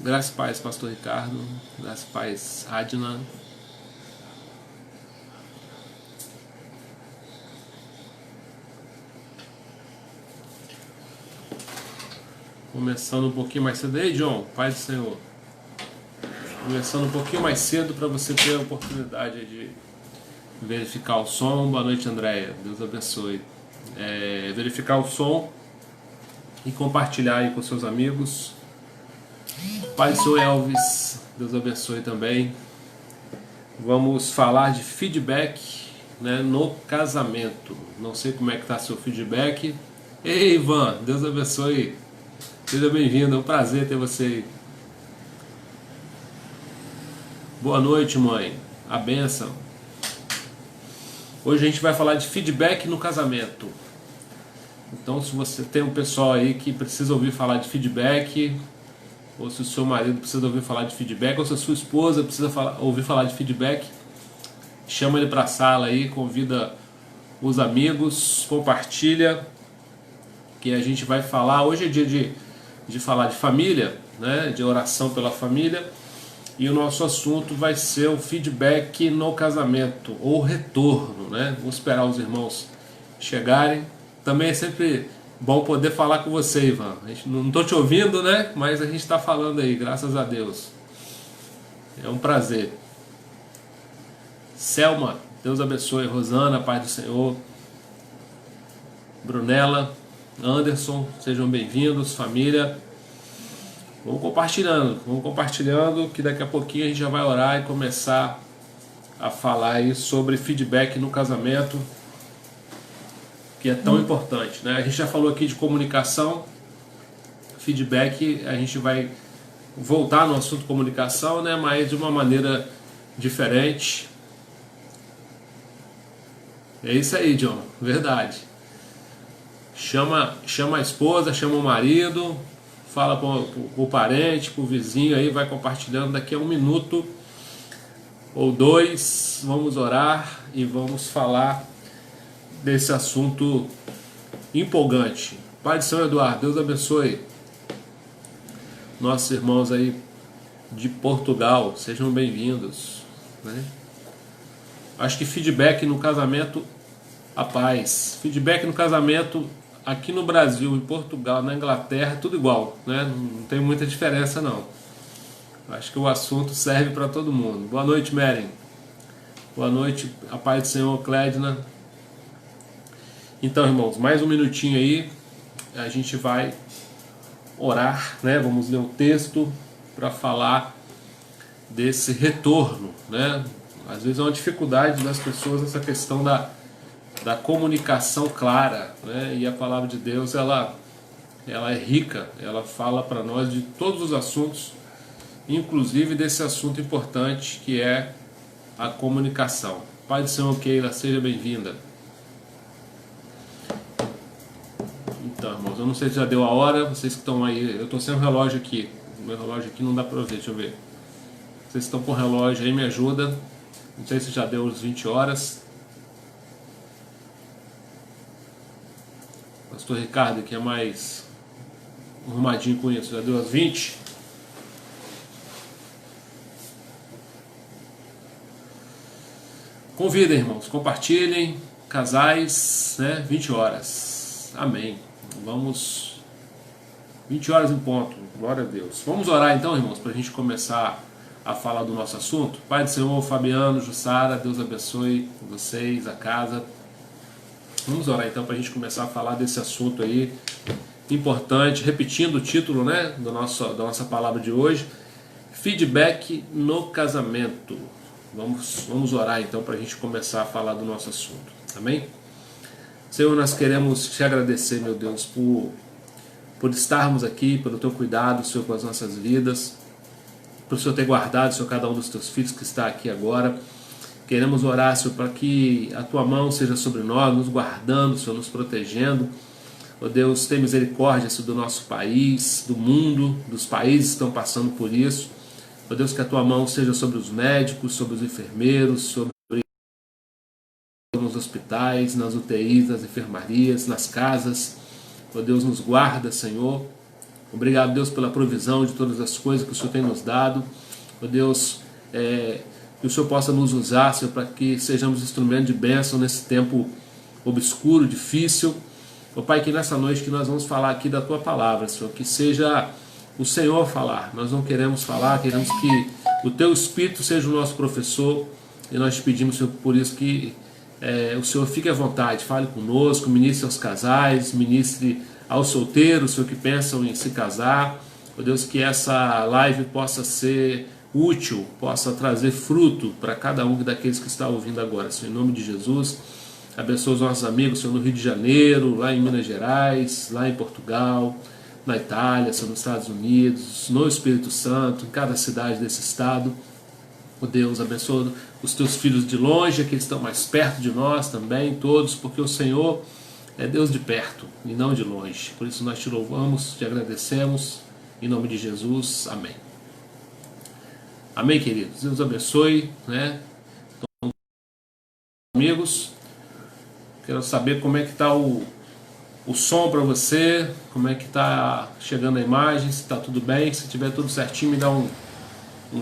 Graças e paz, pastor Ricardo. Graças e paz, Adna. Começando um pouquinho mais cedo. Ei, John, Pai do Senhor. Começando um pouquinho mais cedo para você ter a oportunidade de verificar o som. Boa noite, Andréia. Deus abençoe. Verificar o som e compartilhar aí com seus amigos. Pai do Senhor Elvis, Deus abençoe também. Vamos falar de feedback, né, no casamento. Não sei como é que está seu feedback. Ei, Ivan, Deus abençoe. Seja bem-vindo, é um prazer ter você aí. Boa noite, mãe. A bênção. Hoje a gente vai falar de feedback no casamento. Então, se você tem um pessoal aí que precisa ouvir falar de feedback, ou se o seu marido precisa ouvir falar de feedback, ou se a sua esposa precisa ouvir falar de feedback, chama ele para a sala aí, convida os amigos, compartilha, que a gente vai falar. Hoje é dia de falar de família, né, de oração pela família, e o nosso assunto vai ser o feedback no casamento, ou retorno, né? Vou esperar os irmãos chegarem. Também é sempre bom poder falar com você, Ivan. Não estou te ouvindo, né? Mas a gente está falando aí, graças a Deus. É um prazer. Selma, Deus abençoe. Rosana, Pai do Senhor. Brunella, Anderson, sejam bem-vindos, família. Vamos compartilhando, que daqui a pouquinho a gente já vai orar e começar a falar aí sobre feedback no casamento, que é tão importante, né? A gente já falou aqui de comunicação, feedback, a gente vai voltar no assunto comunicação, né? Mas de uma maneira diferente. É isso aí, John, verdade. Chama a esposa, chama o marido, fala para o parente, para o vizinho aí, vai compartilhando. Daqui a 1 minuto ou 2, vamos orar e vamos falar desse assunto empolgante. Pai de São Eduardo, Deus abençoe. Nossos irmãos aí de Portugal, sejam bem-vindos, né? Acho que feedback no casamento, a paz. Feedback no casamento aqui no Brasil, em Portugal, na Inglaterra, tudo igual, né? Não tem muita diferença não. Acho que o assunto serve para todo mundo. Boa noite, Meren. Boa noite, a paz do Senhor, Clédina. Então, irmãos, mais um minutinho aí, a gente vai orar, né? Vamos ler um texto para falar desse retorno, né? Às vezes é uma dificuldade das pessoas essa questão da comunicação clara, né? E a palavra de Deus ela é rica, ela fala para nós de todos os assuntos, inclusive desse assunto importante que é a comunicação. Pai do Senhor, Keila, seja bem-vinda. Então, irmãos, eu não sei se já deu a hora, vocês que estão aí, eu estou sem o relógio aqui, o meu relógio aqui não dá para ver, deixa eu ver. Vocês estão com o relógio aí, me ajuda. Não sei se já deu as 20 horas. Pastor Ricardo, que é mais arrumadinho com isso, já deu as 20? Convidem, irmãos, compartilhem, casais, né? 20 horas. Amém. Vamos, 20 horas em ponto, glória a Deus. Vamos orar então, irmãos, para a gente começar a falar do nosso assunto. Pai do Senhor, Fabiano, Jussara, Deus abençoe vocês, a casa. Vamos orar então para a gente começar a falar desse assunto aí importante, repetindo o título, né, da nossa palavra de hoje: feedback no casamento. Vamos orar então para a gente começar a falar do nosso assunto. Amém? Senhor, nós queremos te agradecer, meu Deus, por estarmos aqui, pelo teu cuidado, Senhor, com as nossas vidas, por Senhor ter guardado, Senhor, cada um dos teus filhos que está aqui agora. Queremos orar, Senhor, para que a tua mão seja sobre nós, nos guardando, Senhor, nos protegendo. Ó Deus, tem misericórdia, Senhor, do nosso país, do mundo, dos países que estão passando por isso. Ó Deus, que a tua mão seja sobre os médicos, sobre os enfermeiros, sobre nos hospitais, nas UTIs, nas enfermarias, nas casas. Ó Deus, nos guarda, Senhor. Obrigado, Deus, pela provisão de todas as coisas que o Senhor tem nos dado. Ó Deus, que o Senhor possa nos usar, Senhor, para que sejamos instrumento de bênção nesse tempo obscuro, difícil. Ó Pai, que nessa noite que nós vamos falar aqui da Tua palavra, Senhor, que seja o Senhor falar. Nós não queremos falar, queremos que o Teu Espírito seja o nosso professor, e nós te pedimos, Senhor, por isso que o Senhor fique à vontade, fale conosco, ministre aos casais, ministre aos solteiros, Senhor, que pensam em se casar. Ó Deus, que essa live possa ser útil, possa trazer fruto para cada um daqueles que está ouvindo agora, Senhor, em nome de Jesus. Abençoa os nossos amigos, Senhor, no Rio de Janeiro, lá em Minas Gerais, lá em Portugal, na Itália, Senhor, nos Estados Unidos, no Espírito Santo, em cada cidade desse estado. Ó Deus, abençoa os teus filhos de longe, aqueles que estão mais perto de nós também, todos, porque o Senhor é Deus de perto e não de longe. Por isso nós te louvamos, te agradecemos, em nome de Jesus. Amém. Amém, queridos. Deus abençoe, né? Então, amigos, quero saber como é que está o som para você, como é que está chegando a imagem, se está tudo bem. Se tiver tudo certinho, me dá um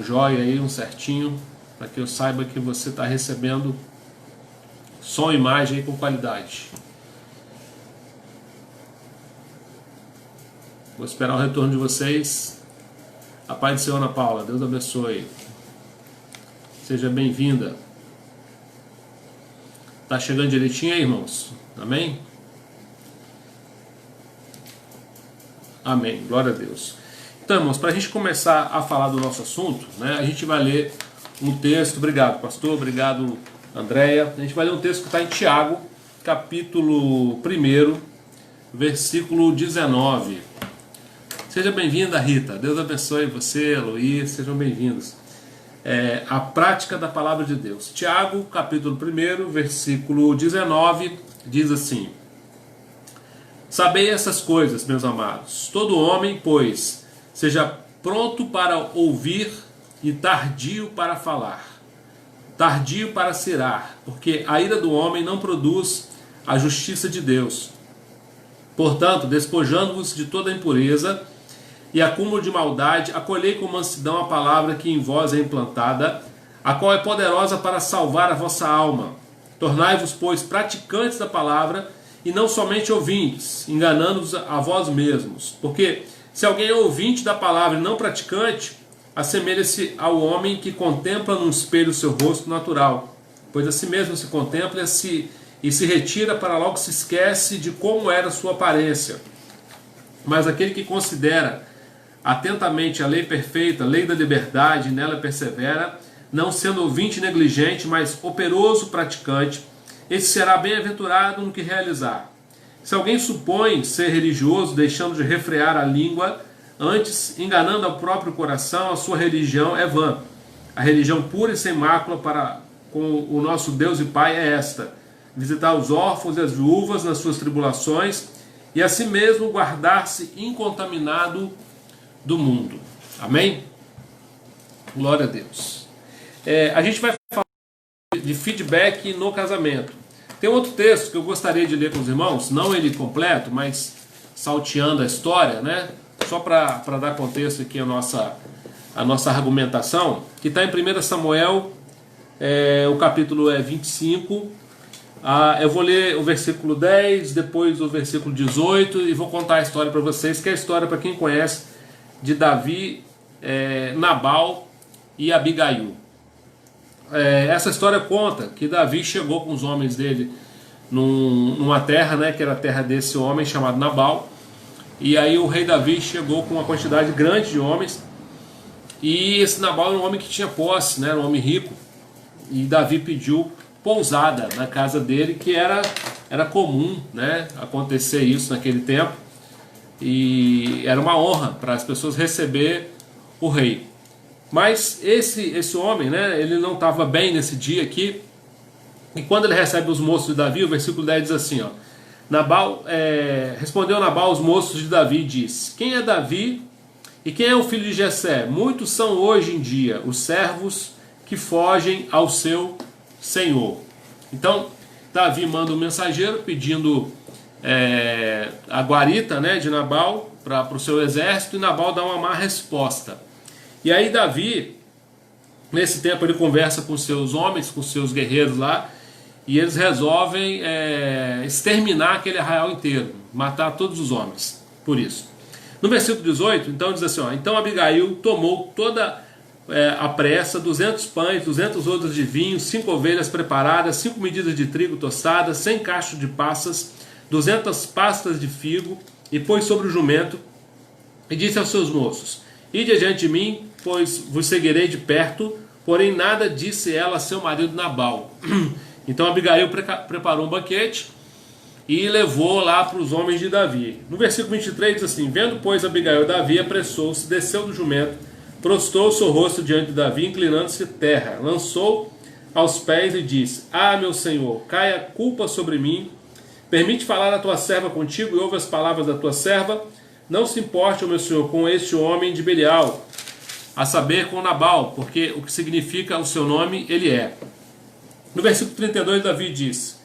joia aí, um certinho, para que eu saiba que você está recebendo som e imagem aí com qualidade. Vou esperar o retorno de vocês. A paz do Senhor, Ana Paula. Deus abençoe. Seja bem-vinda. Tá chegando direitinho aí, irmãos? Amém? Amém. Glória a Deus. Então, irmãos, para a gente começar a falar do nosso assunto, né, a gente vai ler um texto. Obrigado, pastor. Obrigado, Andréia. A gente vai ler um texto que está em Tiago, capítulo 1, versículo 19. Seja bem-vinda, Rita. Deus abençoe você, Luiz. Sejam bem-vindos. A prática da palavra de Deus. Tiago, capítulo 1, versículo 19, diz assim: Sabei essas coisas, meus amados. Todo homem, pois, seja pronto para ouvir e tardio para falar, tardio para se irar, porque a ira do homem não produz a justiça de Deus. Portanto, despojando-vos de toda impureza e acúmulo de maldade, acolhei com mansidão a palavra que em vós é implantada, a qual é poderosa para salvar a vossa alma. Tornai-vos, pois, praticantes da palavra, e não somente ouvintes, enganando-vos a vós mesmos. Porque se alguém é ouvinte da palavra e não praticante, assemelha-se ao homem que contempla num espelho o seu rosto natural, pois a si mesmo se contempla e se retira, para logo se esquece de como era a sua aparência. Mas aquele que considera atentamente a lei perfeita, a lei da liberdade, e nela persevera, não sendo ouvinte negligente, mas operoso praticante, esse será bem-aventurado no que realizar. Se alguém supõe ser religioso, deixando de refrear a língua, antes enganando ao próprio coração, a sua religião é vã. A religião pura e sem mácula para com o nosso Deus e Pai é esta: visitar os órfãos e as viúvas nas suas tribulações, e assim mesmo guardar-se incontaminado do mundo. Amém? Glória a Deus. A gente vai falar de feedback no casamento. Tem outro texto que eu gostaria de ler com os irmãos, não ele completo, mas salteando a história, né? Só para dar contexto aqui a nossa argumentação, que está em 1 Samuel, o capítulo 25. Eu vou ler o versículo 10, depois o versículo 18, e vou contar a história para vocês, que é a história, para quem conhece, de Davi, Nabal e Abigail. Essa história conta que Davi chegou com os homens dele numa terra, né, que era a terra desse homem chamado Nabal, e aí o rei Davi chegou com uma quantidade grande de homens, e esse Nabal era um homem que tinha posse, né, era um homem rico, e Davi pediu pousada na casa dele, que era comum, né, acontecer isso naquele tempo, e era uma honra para as pessoas receber o rei. Mas esse homem, né, ele não estava bem nesse dia aqui, e quando ele recebe os moços de Davi, o versículo 10 diz assim, ó: respondeu Nabal aos moços de Davi e disse: Quem é Davi e quem é o filho de Jessé? Muitos são hoje em dia os servos que fogem ao seu senhor. Então Davi manda um mensageiro pedindo a guarita, né, de Nabal, para o seu exército, e Nabal dá uma má resposta. E aí Davi, nesse tempo, ele conversa com seus homens, com seus guerreiros lá, e eles resolvem exterminar aquele arraial inteiro, matar todos os homens, por isso. No versículo 18, então diz assim, ó, então Abigail tomou toda a pressa, 200 pães, 200 odres de vinho, 5 ovelhas preparadas, 5 medidas de trigo tostadas, 100 cachos de passas, 200 pastas de figo, e pôs sobre o jumento, e disse aos seus moços, ide adiante de mim, pois vos seguirei de perto, porém nada disse ela a seu marido Nabal. Então Abigail preparou um banquete e levou lá para os homens de Davi. No versículo 23 diz assim, vendo pois Abigail Davi, apressou-se, desceu do jumento, prostrou o seu rosto diante de Davi, inclinando-se a terra, lançou aos pés e disse, meu senhor, caia culpa sobre mim, permite falar a tua serva contigo e ouve as palavras da tua serva, não se importe, meu senhor, com este homem de Belial, a saber, com Nabal, porque o que significa o seu nome, ele é. No versículo 32, Davi diz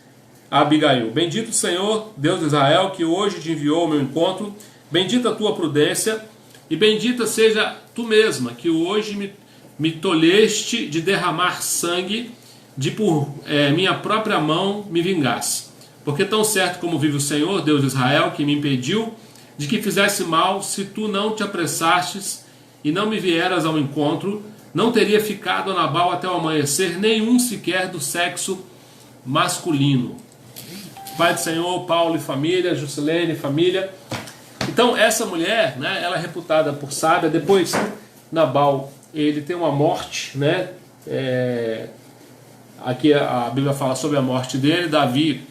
a Abigail, bendito o Senhor, Deus de Israel, que hoje te enviou ao meu encontro, bendita a tua prudência, e bendita seja tu mesma, que hoje me tolheste de derramar sangue, de por minha própria mão me vingasse. Porque tão certo como vive o Senhor, Deus de Israel, que me impediu de que fizesse mal, se tu não te apressastes e não me vieras ao encontro, não teria ficado a Nabal até o amanhecer, nenhum sequer do sexo masculino. Pai do Senhor, Paulo e família, Juscelene e família. Então essa mulher, né, ela é reputada por sábia. Depois Nabal, ele tem uma morte, né? Aqui a Bíblia fala sobre a morte dele. Davi,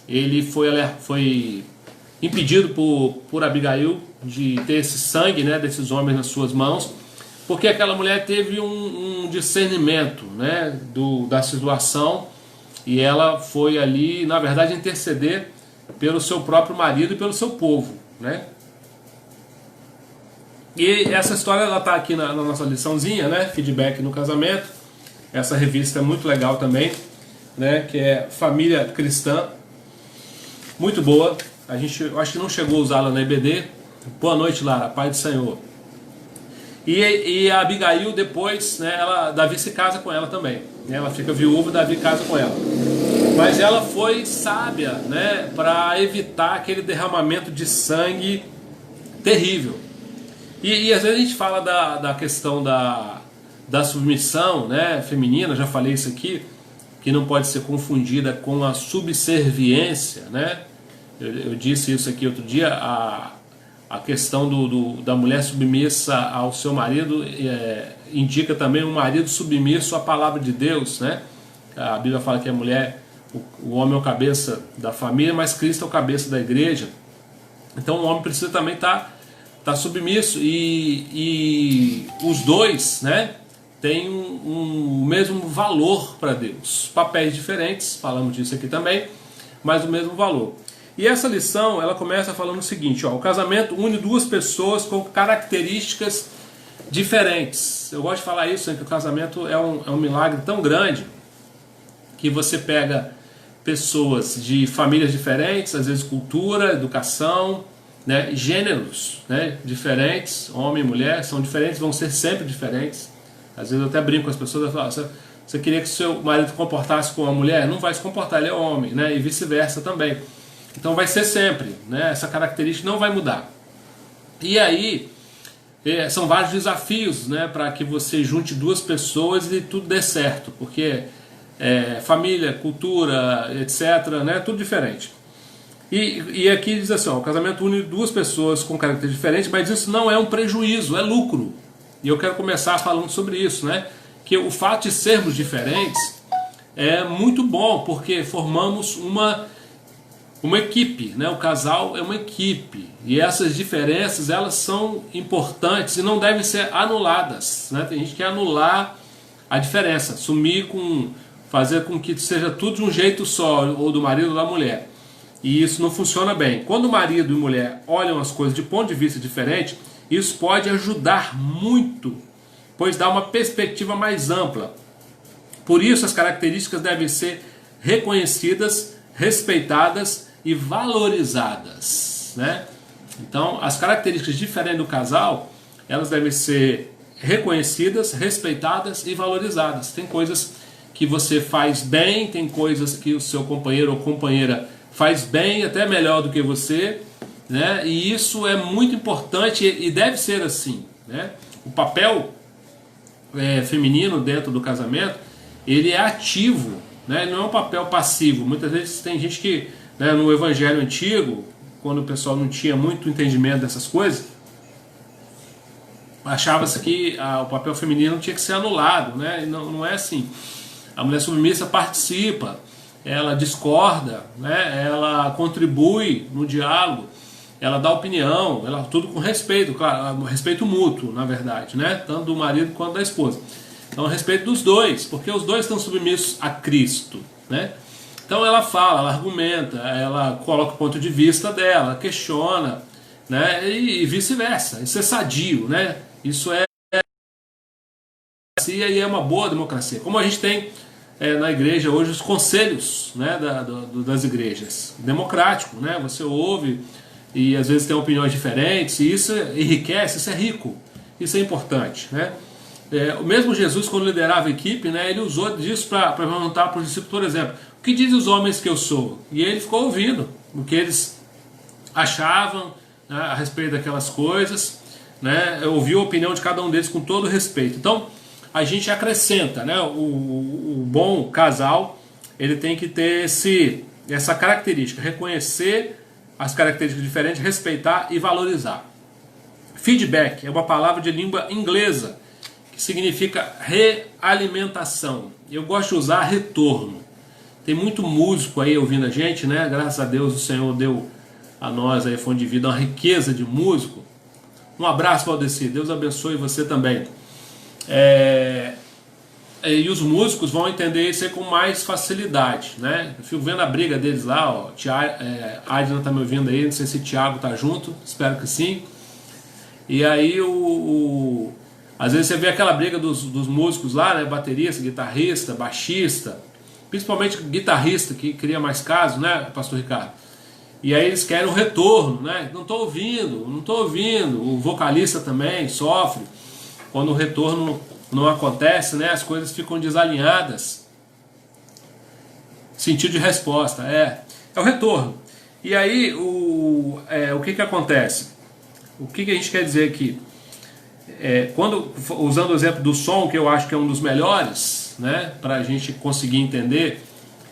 ele foi impedido por Abigail de ter esse sangue, né, desses homens nas suas mãos, porque aquela mulher teve um discernimento, né, da situação, e ela foi ali, na verdade, interceder pelo seu próprio marido e pelo seu povo, né? E essa história ela está aqui na nossa liçãozinha, né, Feedback no Casamento. Essa revista é muito legal também, né, que é Família Cristã, muito boa. Eu acho que não chegou a usá-la na EBD. Boa noite, Lara, Pai do Senhor. E a Abigail depois, né, Davi se casa com ela também, né, ela fica viúva, Davi casa com ela. Mas ela foi sábia, né, para evitar aquele derramamento de sangue terrível. E às vezes a gente fala da questão da submissão, né, feminina, já falei isso aqui, que não pode ser confundida com a subserviência, né? Eu disse isso aqui outro dia, a questão da mulher submissa ao seu marido indica também um marido submisso à palavra de Deus, né? A Bíblia fala que a mulher, o homem é o cabeça da família, mas Cristo é o cabeça da igreja. Então o homem precisa também estar submisso, e os dois, né, têm o mesmo valor para Deus. Papéis diferentes, falamos disso aqui também, mas o mesmo valor. E essa lição, ela começa falando o seguinte, ó, o casamento une duas pessoas com características diferentes. Eu gosto de falar isso, que o casamento é um milagre tão grande que você pega pessoas de famílias diferentes, às vezes cultura, educação, né, gêneros, né, diferentes, homem e mulher, são diferentes, vão ser sempre diferentes. Às vezes eu até brinco com as pessoas, eu falo, você queria que seu marido se comportasse com uma mulher? Não vai se comportar, ele é homem, né, e vice-versa também. Então vai ser sempre, né, essa característica não vai mudar. E aí, são vários desafios, né, para que você junte duas pessoas e tudo dê certo, porque família, cultura, etc., né, tudo diferente. E aqui diz assim, ó, o casamento une duas pessoas com caracteres diferentes, mas isso não é um prejuízo, é lucro. E eu quero começar falando sobre isso, né? Que o fato de sermos diferentes é muito bom, porque formamos uma equipe, né? O casal é uma equipe, e essas diferenças, elas são importantes e não devem ser anuladas, né? Tem gente que quer anular a diferença, fazer com que seja tudo de um jeito só, ou do marido ou da mulher. E isso não funciona bem. Quando marido e mulher olham as coisas de ponto de vista diferente, isso pode ajudar muito, pois dá uma perspectiva mais ampla. Por isso as características devem ser reconhecidas, respeitadas e valorizadas, né? Então, as características diferentes do casal, elas devem ser reconhecidas, respeitadas e valorizadas. Tem coisas que você faz bem, tem coisas que o seu companheiro ou companheira faz bem, até melhor do que você, né? E isso é muito importante e deve ser assim, né? O papel feminino dentro do casamento, ele é ativo, né? Ele não é um papel passivo. Muitas vezes tem gente que, né, no evangelho antigo, quando o pessoal não tinha muito entendimento dessas coisas, achava-se que o papel feminino tinha que ser anulado, né? E não é assim. A mulher submissa participa, ela discorda, né? Ela contribui no diálogo, ela dá opinião, ela tudo com respeito, claro, respeito mútuo, na verdade, né? Tanto do marido quanto da esposa. Então, respeito dos dois, porque os dois estão submissos a Cristo, né? Então ela fala, ela argumenta, ela coloca o ponto de vista dela, questiona, né? E vice-versa. Isso é sadio, né? Isso é democracia e é uma boa democracia. Como a gente tem na igreja hoje os conselhos, né, das igrejas, democrático, né? Você ouve e às vezes tem opiniões diferentes, e isso enriquece, isso é rico, isso é importante, né? O mesmo Jesus, quando liderava a equipe, né, ele usou disso para perguntar para os discípulos, por exemplo, o que dizem os homens que eu sou? E ele ficou ouvindo o que eles achavam, né, a respeito daquelas coisas, né, ouviu a opinião de cada um deles com todo respeito. Então, a gente acrescenta, né, o bom casal, ele tem que ter essa característica, reconhecer as características diferentes, respeitar e valorizar. Feedback é uma palavra de língua inglesa, que significa realimentação. Eu gosto de usar retorno. Tem muito músico aí ouvindo a gente, né? Graças a Deus o Senhor deu a nós aí, Fonte de Vida, uma riqueza de músico. Um abraço, Valdeci. Deus abençoe você também. E os músicos vão entender isso aí com mais facilidade, né? Eu fico vendo a briga deles lá, ó. Adna tá me ouvindo aí, não sei se o Thiago tá junto, espero que sim. E aí às vezes você vê aquela briga dos músicos lá, né? Baterista, guitarrista, baixista, principalmente guitarrista, que cria mais casos, né, Pastor Ricardo? E aí eles querem um retorno, né? Não estou ouvindo. O vocalista também sofre quando o retorno não acontece, né? As coisas ficam desalinhadas. Sentido de resposta, é o retorno. E aí o que acontece? O que a gente quer dizer aqui? Usando o exemplo do som, que eu acho que é um dos melhores, né, para a gente conseguir entender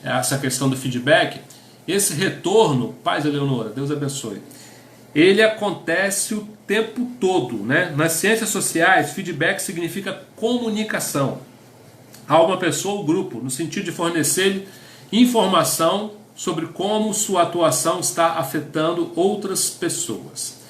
essa questão do feedback, esse retorno, paz Eleonora, Deus abençoe, ele acontece o tempo todo, né? Nas ciências sociais, feedback significa comunicação a uma pessoa ou grupo, no sentido de fornecer informação sobre como sua atuação está afetando outras pessoas.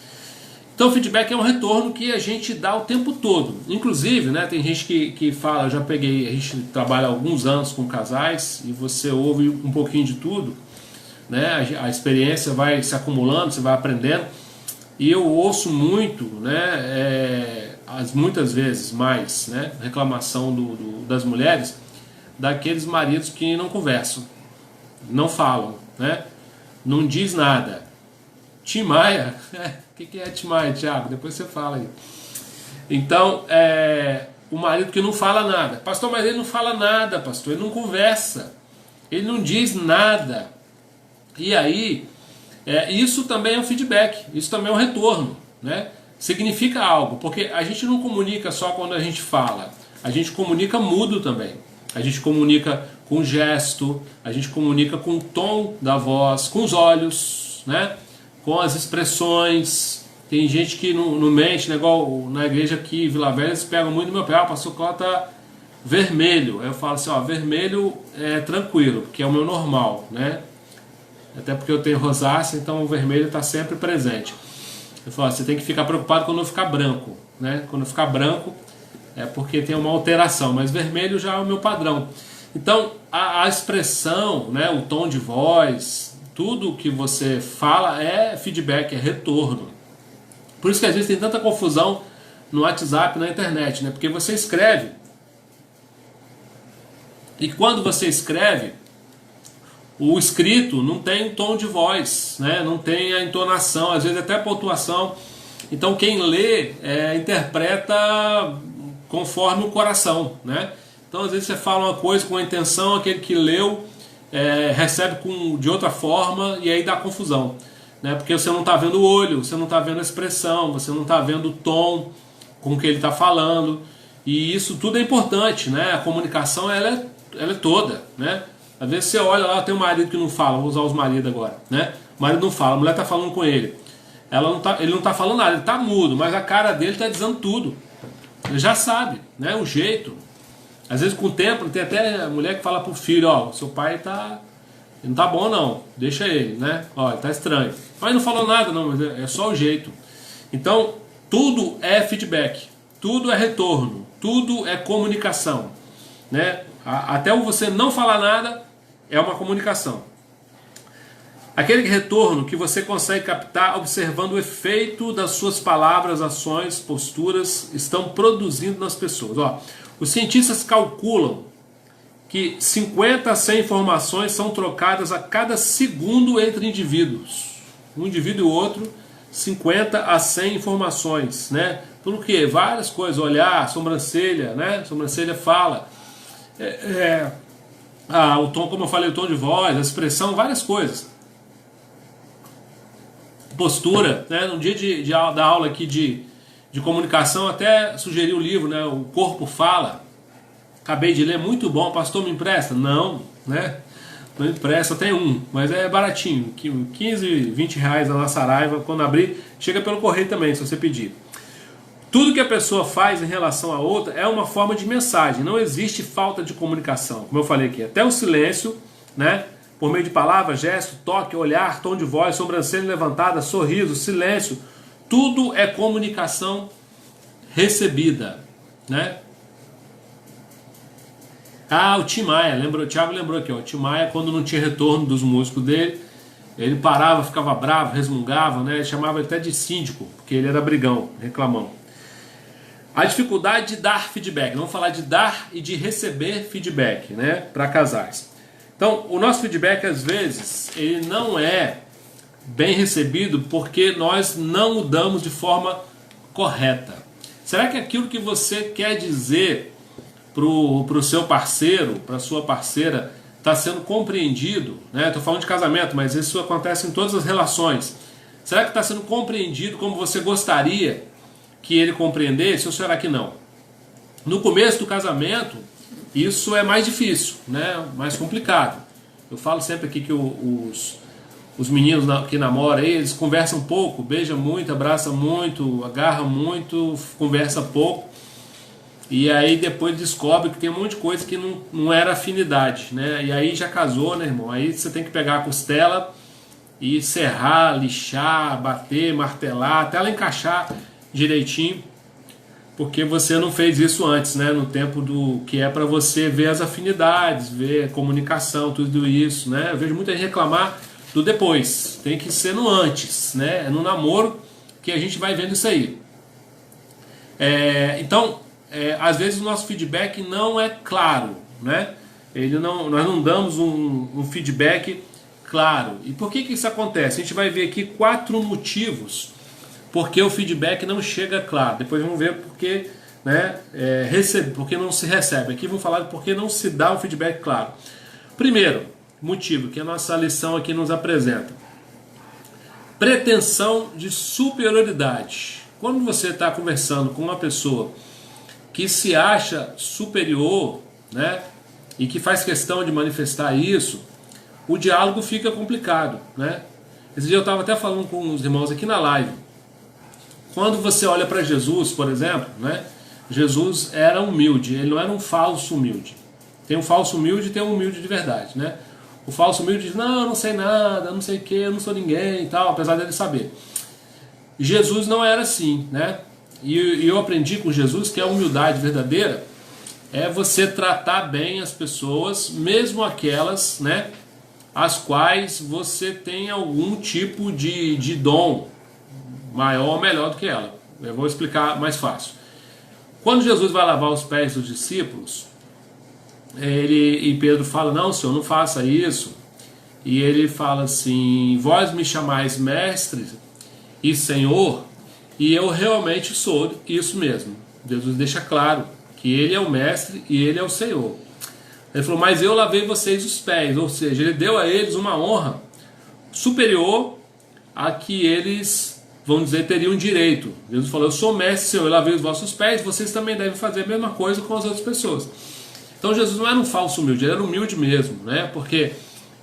Então o feedback é um retorno que a gente dá o tempo todo. Inclusive, né, tem gente que fala, a gente trabalha há alguns anos com casais e você ouve um pouquinho de tudo, né, a experiência vai se acumulando, você vai aprendendo. E eu ouço muito, né, muitas vezes mais, né, reclamação das mulheres, daqueles maridos que não conversam, não falam, né, não diz nada. Tim Maia, o que é Tim Maia, Thiago? Depois você fala aí. Então, o marido que não fala nada. Pastor, mas ele não fala nada, pastor. Ele não conversa. Ele não diz nada. E aí, isso também é um feedback. Isso também é um retorno, né? Significa algo. Porque a gente não comunica só quando a gente fala. A gente comunica mudo também. A gente comunica com gesto. A gente comunica com o tom da voz, com os olhos, né? Com as expressões. Tem gente que não mente, né? Igual na igreja aqui, Vila Velha, eles pegam muito no meu pé, o pastor Cláudio tá vermelho. Aí eu falo assim, ó, vermelho é tranquilo, porque é o meu normal, né? Até porque eu tenho rosácea, então o vermelho está sempre presente. Eu falo, você tem que ficar preocupado quando ficar branco, né? Quando ficar branco é porque tem uma alteração, mas vermelho já é o meu padrão. Então a expressão, né? O tom de voz, tudo que você fala é feedback, é retorno. Por isso que às vezes tem tanta confusão no WhatsApp, na internet, né? Porque você escreve. E quando você escreve, O escrito não tem tom de voz, né? Não tem a entonação, às vezes até a pontuação. Então quem lê interpreta conforme o coração, né? Então às vezes você fala uma coisa com a intenção, aquele que leu recebe de outra forma e aí dá confusão, né? Porque você não está vendo o olho, você não está vendo a expressão, você não está vendo o tom com que ele está falando, e isso tudo é importante, né? A comunicação ela é toda, né? Às vezes você olha lá, tem um marido que não fala, vou usar os maridos agora, né? O marido não fala, a mulher está falando com ele, ele não está falando nada, ele está mudo, mas a cara dele está dizendo tudo, ele já sabe, né? O jeito. Às vezes com o tempo tem até mulher que fala pro filho, ó, seu pai não tá bom não, deixa ele, né? Ó, ele tá estranho. Mas não falou nada não, mas é só o jeito. Então, tudo é feedback, tudo é retorno, tudo é comunicação, né? Até você não falar nada é uma comunicação. Aquele retorno que você consegue captar observando o efeito das suas palavras, ações, posturas estão produzindo nas pessoas. Ó, os cientistas calculam que 50 a 100 informações são trocadas a cada segundo entre indivíduos. Um indivíduo e o outro, 50 a 100 informações, né? Por quê? Várias coisas, olhar, sobrancelha, né? Sobrancelha fala. O tom, como eu falei, o tom de voz, a expressão, várias coisas. Postura, né? No dia da aula aqui de comunicação, até sugeri o livro, né? O Corpo Fala. Acabei de ler, muito bom. Pastor, me empresta? Não, né? Não empresta, tem um, mas é baratinho, 15, 20 reais na Saraiva. Quando abrir, chega pelo correio também, se você pedir. Tudo que a pessoa faz em relação a outra é uma forma de mensagem. Não existe falta de comunicação, como eu falei aqui. Até o silêncio, né? Por meio de palavras, gesto, toque, olhar, tom de voz, sobrancelha levantada, sorriso, silêncio, tudo é comunicação recebida, né? O Tim Maia, o Thiago lembrou aqui, ó, o Tim Maia, quando não tinha retorno dos músicos dele, ele parava, ficava bravo, resmungava, né? Ele chamava até de síndico, porque ele era brigão, reclamão. A dificuldade de dar feedback, vamos falar de dar e de receber feedback, né? Para casais. Então, o nosso feedback, às vezes, ele não é bem recebido porque nós não o damos de forma correta. Será que aquilo que você quer dizer para o seu parceiro, para a sua parceira, está sendo compreendido? Estou falando de casamento, mas isso acontece em todas as relações. Será que está sendo compreendido como você gostaria que ele compreendesse, ou será que não? No começo do casamento, isso é mais difícil, né? Mais complicado. Eu falo sempre aqui que os meninos que namoram, eles conversam pouco, beijam muito, abraçam muito, agarram muito, conversam pouco. E aí depois descobre que tem um monte de coisa que não era afinidade, né? E aí já casou, né, irmão? Aí você tem que pegar a costela e serrar, lixar, bater, martelar, até ela encaixar direitinho. Porque você não fez isso antes, né? No tempo do que é para você ver as afinidades, ver a comunicação, tudo isso, né? Eu vejo muita gente reclamar do depois. Tem que ser no antes, né? É no namoro que a gente vai vendo isso aí. Então, às vezes o nosso feedback não é claro, né? Nós não damos um feedback claro. E por que isso acontece? A gente vai ver aqui 4 motivos porque o feedback não chega claro. Depois vamos ver porque, né, porque não se recebe. Aqui vamos falar de porque não se dá um feedback claro. Primeiro motivo que a nossa lição aqui nos apresenta: pretensão de superioridade. Quando você está conversando com uma pessoa que se acha superior, né, e que faz questão de manifestar isso, o diálogo fica complicado, né? Esse dia eu estava até falando com os irmãos aqui na live. Quando você olha para Jesus, por exemplo, né, Jesus era humilde, ele não era um falso humilde. Tem um falso humilde e tem um humilde de verdade, né? O falso humilde diz, não, eu não sei nada, eu não sei o que, eu não sou ninguém e tal, apesar dele saber. Jesus não era assim, né? E eu aprendi com Jesus que a humildade verdadeira é você tratar bem as pessoas, mesmo aquelas, né, as quais você tem algum tipo de dom maior ou melhor do que ela. Eu vou explicar mais fácil. Quando Jesus vai lavar os pés dos discípulos, e Pedro fala, não, senhor, não faça isso. e ele fala assim: vós me chamais mestre e senhor, e eu realmente sou isso mesmo. Jesus deixa claro que ele é o mestre e ele é o senhor. Ele falou: mas eu lavei vocês os pés, ou seja, ele deu a eles uma honra superior a que eles, vamos dizer, teriam direito. Jesus falou: eu sou mestre, senhor, eu lavei os vossos pés, vocês também devem fazer a mesma coisa com as outras pessoas. Então Jesus não era um falso humilde, ele era humilde mesmo, né? Porque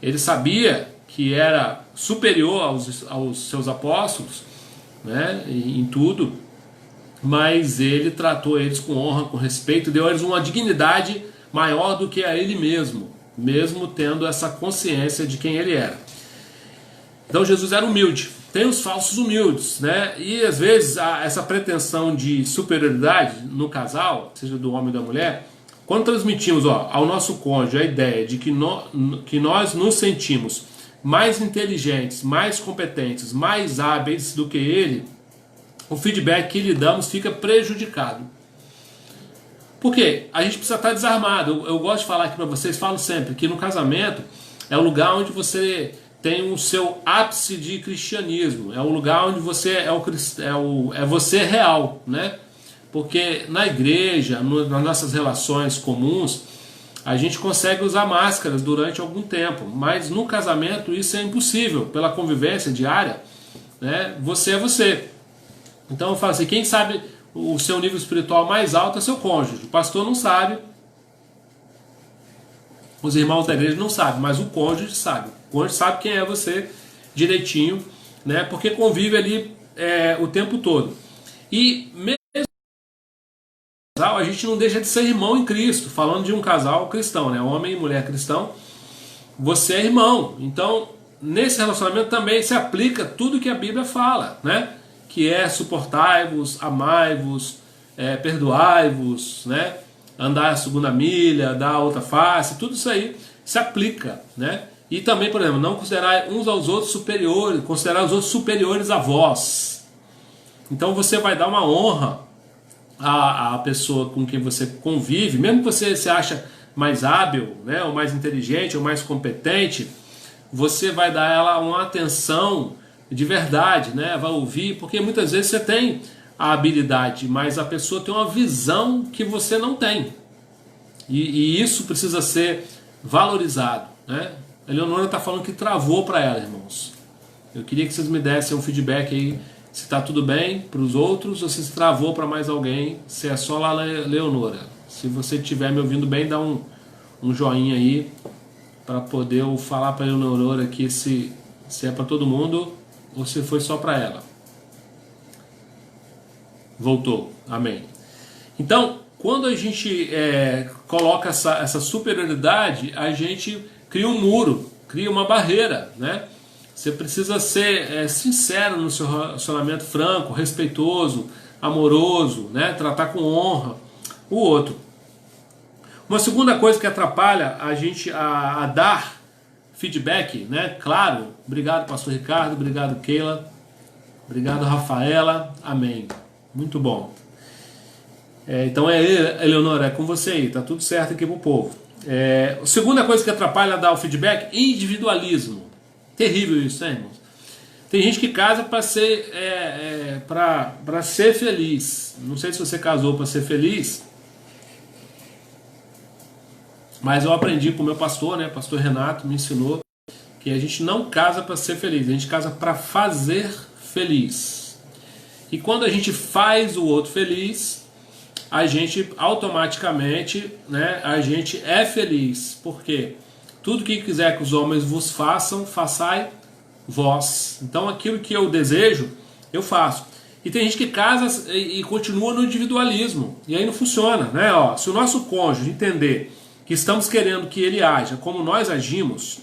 ele sabia que era superior aos seus apóstolos, né? Em tudo, mas ele tratou eles com honra, com respeito, deu a eles uma dignidade maior do que a ele mesmo, mesmo tendo essa consciência de quem ele era. Então Jesus era humilde. Tem os falsos humildes, né? E às vezes essa pretensão de superioridade no casal, seja do homem ou da mulher, quando transmitimos ao nosso cônjuge a ideia de que nós nos sentimos mais inteligentes, mais competentes, mais hábeis do que ele, o feedback que lhe damos fica prejudicado. Por quê? A gente precisa estar desarmado. Eu gosto de falar aqui para vocês, falo sempre, que no casamento é o lugar onde você tem o seu ápice de cristianismo, é o lugar onde você é você real, né? Porque na igreja, nas nossas relações comuns, a gente consegue usar máscaras durante algum tempo, mas no casamento isso é impossível, pela convivência diária, né? Você é você. Então eu falo assim, quem sabe o seu nível espiritual mais alto é seu cônjuge. O pastor não sabe, os irmãos da igreja não sabem, mas o cônjuge sabe. O cônjuge sabe quem é você direitinho, né? Porque convive ali o tempo todo. E mesmo a gente não deixa de ser irmão em Cristo, falando de um casal cristão, né? Homem e mulher cristão, você é irmão. Então, nesse relacionamento também se aplica tudo que a Bíblia fala, né? Que é suportai-vos, amai-vos, perdoai-vos, né? Andar a segunda milha, dar a outra face, tudo isso aí se aplica, né? E também, por exemplo, não considerar uns aos outros superiores, considerar os outros superiores a vós. Então você vai dar uma honra a pessoa com quem você convive, mesmo que você se acha mais hábil, né, ou mais inteligente, ou mais competente, você vai dar a ela uma atenção de verdade, né, vai ouvir, porque muitas vezes você tem a habilidade, mas a pessoa tem uma visão que você não tem, e isso precisa ser valorizado, né? A Eleonora está falando que travou para ela, irmãos. Eu queria que vocês me dessem um feedback aí, se está tudo bem para os outros ou se travou para mais alguém, se é só lá Leonora. Se você estiver me ouvindo bem, dá um joinha aí para poder eu falar para a Leonora aqui se é para todo mundo ou se foi só para ela. Voltou, amém. Então, quando a gente coloca essa superioridade, a gente cria um muro, cria uma barreira, né? Você precisa ser sincero no seu relacionamento, franco, respeitoso, amoroso, né? Tratar com honra o outro. Uma segunda coisa que atrapalha a gente a dar feedback, né? Claro, obrigado pastor Ricardo, obrigado Keila, obrigado Rafaela, amém. Muito bom. Então Eleonora, é com você aí, tá tudo certo aqui pro povo. A segunda coisa que atrapalha a dar o feedback, individualismo. Terrível isso, né, irmãos? Tem gente que casa para ser para ser feliz. Não sei se você casou para ser feliz, mas eu aprendi com o meu pastor, né? Pastor Renato me ensinou que a gente não casa para ser feliz, a gente casa para fazer feliz. E quando a gente faz o outro feliz, a gente automaticamente, né? A gente é feliz. Por quê? Tudo que quiser que os homens vos façam, façai vós. Então aquilo que eu desejo, eu faço. E tem gente que casa e continua no individualismo. E aí não funciona, né? Se o nosso cônjuge entender que estamos querendo que ele haja como nós agiríamos,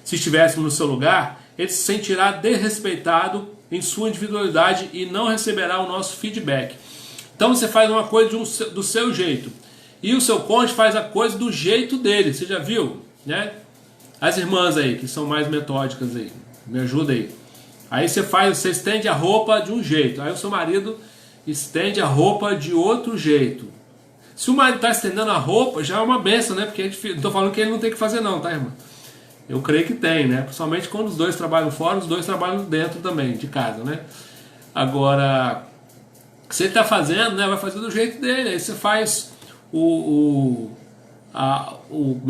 se estivéssemos no seu lugar, ele se sentirá desrespeitado em sua individualidade e não receberá o nosso feedback. Então você faz uma coisa do seu jeito. E o seu cônjuge faz a coisa do jeito dele. Você já viu, né? As irmãs aí, que são mais metódicas aí, me ajuda aí. Aí você estende a roupa de um jeito. Aí o seu marido estende a roupa de outro jeito. Se o marido está estendendo a roupa, já é uma benção, né? Porque não estou falando que ele não tem que fazer não, tá, irmã? Eu creio que tem, né? Principalmente quando os dois trabalham fora, os dois trabalham dentro também, de casa, né? Agora, se ele está fazendo, né, vai fazer do jeito dele. Aí você faz como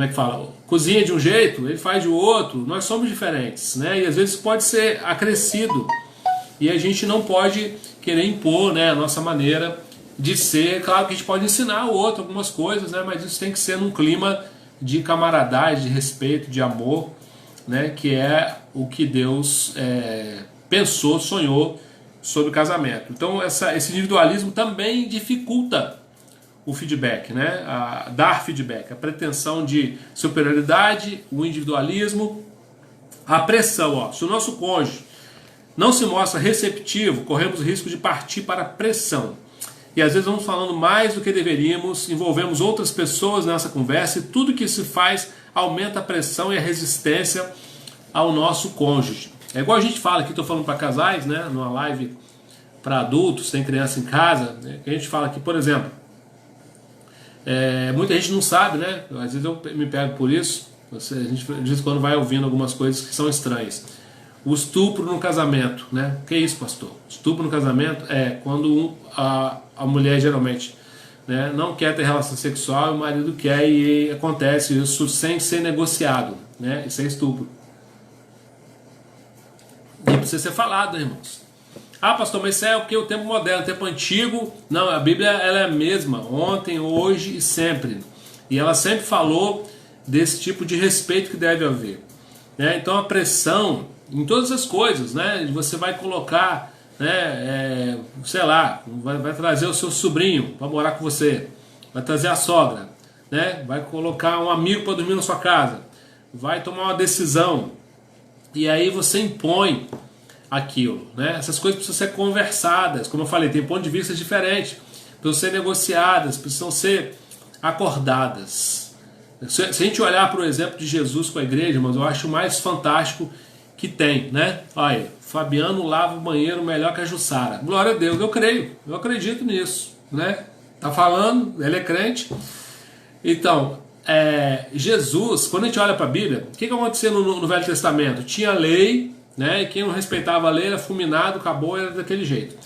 é que fala? Cozinha de um jeito, ele faz de outro. Nós somos diferentes, né? E às vezes pode ser acrescido. E a gente não pode querer impor, né, a nossa maneira de ser. Claro que a gente pode ensinar o outro algumas coisas, né? Mas isso tem que ser num clima de camaradagem, de respeito, de amor, né? Que é o que Deus pensou, sonhou sobre o casamento. Então esse individualismo também dificulta o feedback, né? Dar feedback, a pretensão de superioridade, o individualismo, a pressão. Ó. Se o nosso cônjuge não se mostra receptivo, corremos o risco de partir para a pressão. E às vezes vamos falando mais do que deveríamos, envolvemos outras pessoas nessa conversa e tudo que se faz aumenta a pressão e a resistência ao nosso cônjuge. É igual a gente fala aqui, estou falando para casais, né? Numa live para adultos, tem criança em casa, né? Que a gente fala aqui, por exemplo, muita gente não sabe, né? Às vezes eu me pego por isso. A gente diz quando vai ouvindo algumas coisas que são estranhas. O estupro no casamento, né? Que é isso, pastor? Estupro no casamento é quando a mulher geralmente, né, não quer ter relação sexual e o marido quer e acontece isso sem ser negociado, né? Isso é estupro. E precisa ser falado, irmãos. Ah, pastor, mas isso é o que? O tempo moderno, o tempo antigo? Não, a Bíblia ela é a mesma, ontem, hoje e sempre. E ela sempre falou desse tipo de respeito que deve haver, né? Então a pressão em todas as coisas, né? Você vai colocar, né? Sei lá, vai trazer o seu sobrinho para morar com você, vai trazer a sogra, né? Vai colocar um amigo para dormir na sua casa, vai tomar uma decisão e aí você impõe aquilo, né? Essas coisas precisam ser conversadas, como eu falei, tem pontos de vista diferentes, precisam ser negociadas, precisam ser acordadas. Se a gente olhar para o exemplo de Jesus com a igreja, mas eu acho o mais fantástico que tem, né? Olha, Fabiano lava o banheiro melhor que a Jussara. Glória a Deus, eu creio, eu acredito nisso, né? Tá falando, ele é crente. Então, Jesus, quando a gente olha para a Bíblia, o que acontecia no Velho Testamento? Tinha lei, né? E quem não respeitava a lei era fulminado, acabou, era daquele jeito.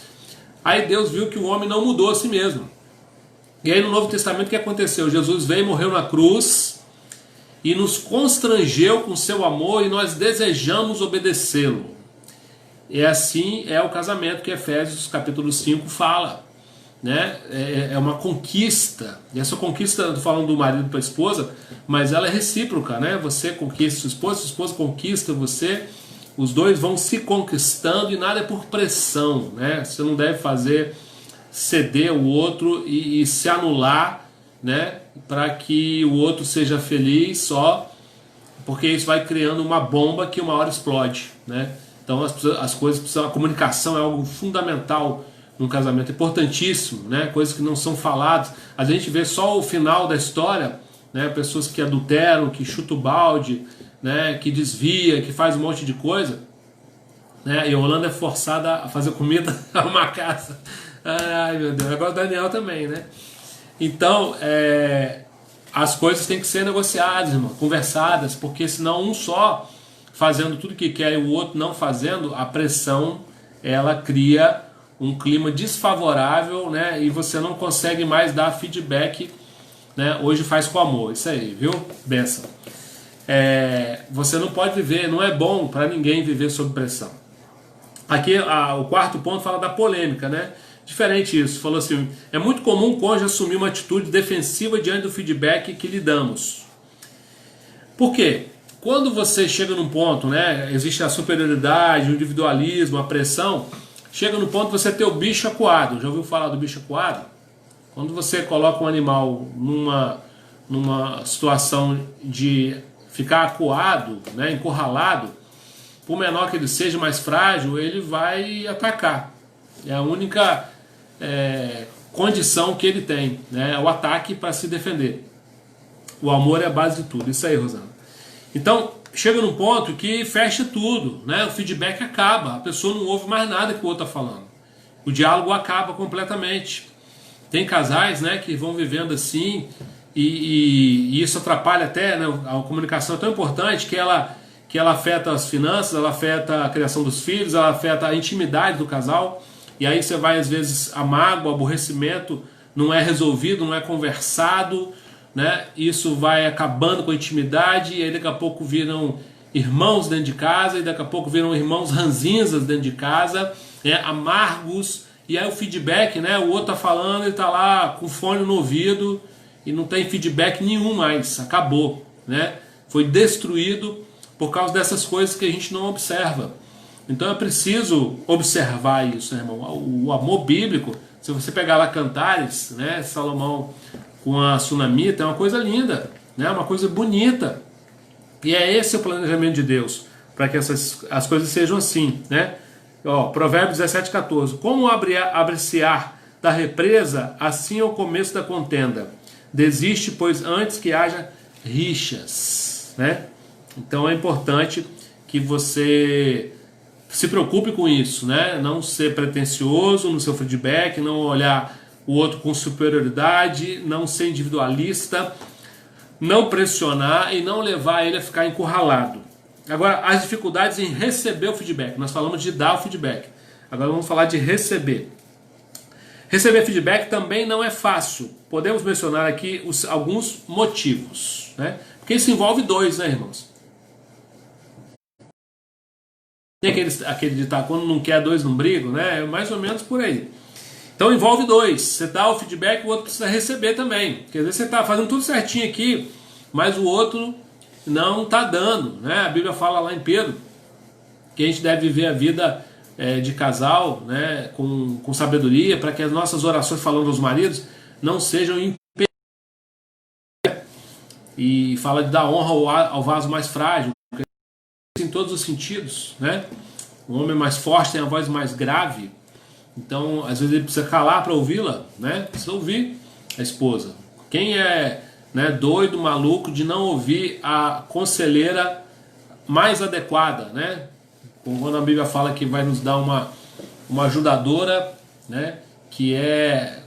Aí Deus viu que o homem não mudou a si mesmo. E aí no Novo Testamento o que aconteceu? Jesus veio e morreu na cruz e nos constrangeu com seu amor e nós desejamos obedecê-lo. E assim é o casamento que Efésios capítulo 5 fala, né? É uma conquista, e essa conquista, estou falando do marido para a esposa, mas ela é recíproca, né? Você conquista sua esposa conquista você, os dois vão se conquistando e nada é por pressão, né? Você não deve ceder o outro e se anular, né? Para que o outro seja feliz só, porque isso vai criando uma bomba que uma hora explode, né? Então as coisas precisam, a comunicação é algo fundamental num casamento, importantíssimo, né? Coisas que não são faladas. A gente vê só o final da história, né? Pessoas que adulteram, que chutam o balde, né? Que desvia, que faz um monte de coisa, né? E a Holanda é forçada a fazer comida a uma casa. Ai meu Deus, agora o Daniel também, né? Então, as coisas têm que ser negociadas, irmão, conversadas, porque senão um só fazendo tudo que quer e o outro não fazendo, a pressão, ela cria um clima desfavorável, né? E você não consegue mais dar feedback, né? Hoje faz com amor, isso aí, viu? Benção. Você não pode viver, não é bom para ninguém viver sob pressão. Aqui o quarto ponto fala da polêmica, né? Diferente isso, falou assim, é muito comum o cônjuge assumir uma atitude defensiva diante do feedback que lhe damos. Por quê? Quando você chega num ponto, né, existe a superioridade, o individualismo, a pressão, chega no ponto de você ter o bicho acuado. Já ouviu falar do bicho acuado? Quando você coloca um animal numa situação de ficar acuado, né, encurralado, por menor que ele seja, mais frágil, ele vai atacar. É a única condição que ele tem, né? O ataque para se defender. O amor é a base de tudo. Isso aí, Rosana. Então, chega num ponto que fecha tudo, né? O feedback acaba. A pessoa não ouve mais nada que o outro está falando. O diálogo acaba completamente. Tem casais, né, que vão vivendo assim e isso atrapalha até, né, a comunicação é tão importante que ela afeta as finanças, ela afeta a criação dos filhos, ela afeta a intimidade do casal, e aí você vai, às vezes, a mágoa, o aborrecimento não é resolvido, não é conversado, né? Isso vai acabando com a intimidade, e aí daqui a pouco viram irmãos dentro de casa, e daqui a pouco viram irmãos ranzinzas dentro de casa, né? Amargos, e aí o feedback, né? O outro tá falando e tá lá com fone no ouvido, e não tem feedback nenhum mais, acabou, né? Foi destruído por causa dessas coisas que a gente não observa. Então é preciso observar isso, né, irmão? O amor bíblico, se você pegar lá Cantares, né, Salomão com a Sunamita, é uma coisa linda, né, uma coisa bonita. E é esse o planejamento de Deus, para que as coisas sejam assim, né? Ó, Provérbios 17:14. Como abre-se-ar da represa, assim é o começo da contenda. Desiste, pois antes que haja rixas, né? Então é importante que você se preocupe com isso, né? Não ser pretensioso no seu feedback, não olhar o outro com superioridade, não ser individualista, não pressionar e não levar ele a ficar encurralado. Agora, as dificuldades em receber o feedback. Nós falamos de dar o feedback. Agora vamos falar de receber. Receber feedback também não é fácil. Podemos mencionar aqui alguns motivos, né? Porque isso envolve dois, né, irmãos? Tem aquele ditado, quando não quer dois não brigam, né? É mais ou menos por aí. Então envolve dois. Você dá o feedback, o outro precisa receber também. Porque às vezes você está fazendo tudo certinho aqui, mas o outro não está dando, né? A Bíblia fala lá em Pedro que a gente deve viver a vida de casal, né? Com sabedoria, para que as nossas orações falando aos maridos não sejam impedidas. E fala de dar honra ao vaso mais frágil, em todos os sentidos, né? O homem mais forte tem a voz mais grave, então às vezes ele precisa calar para ouvi-la, né? Precisa ouvir a esposa. Quem é, né, doido, maluco de não ouvir a conselheira mais adequada, né? Quando a Bíblia fala que vai nos dar uma ajudadora, né, que é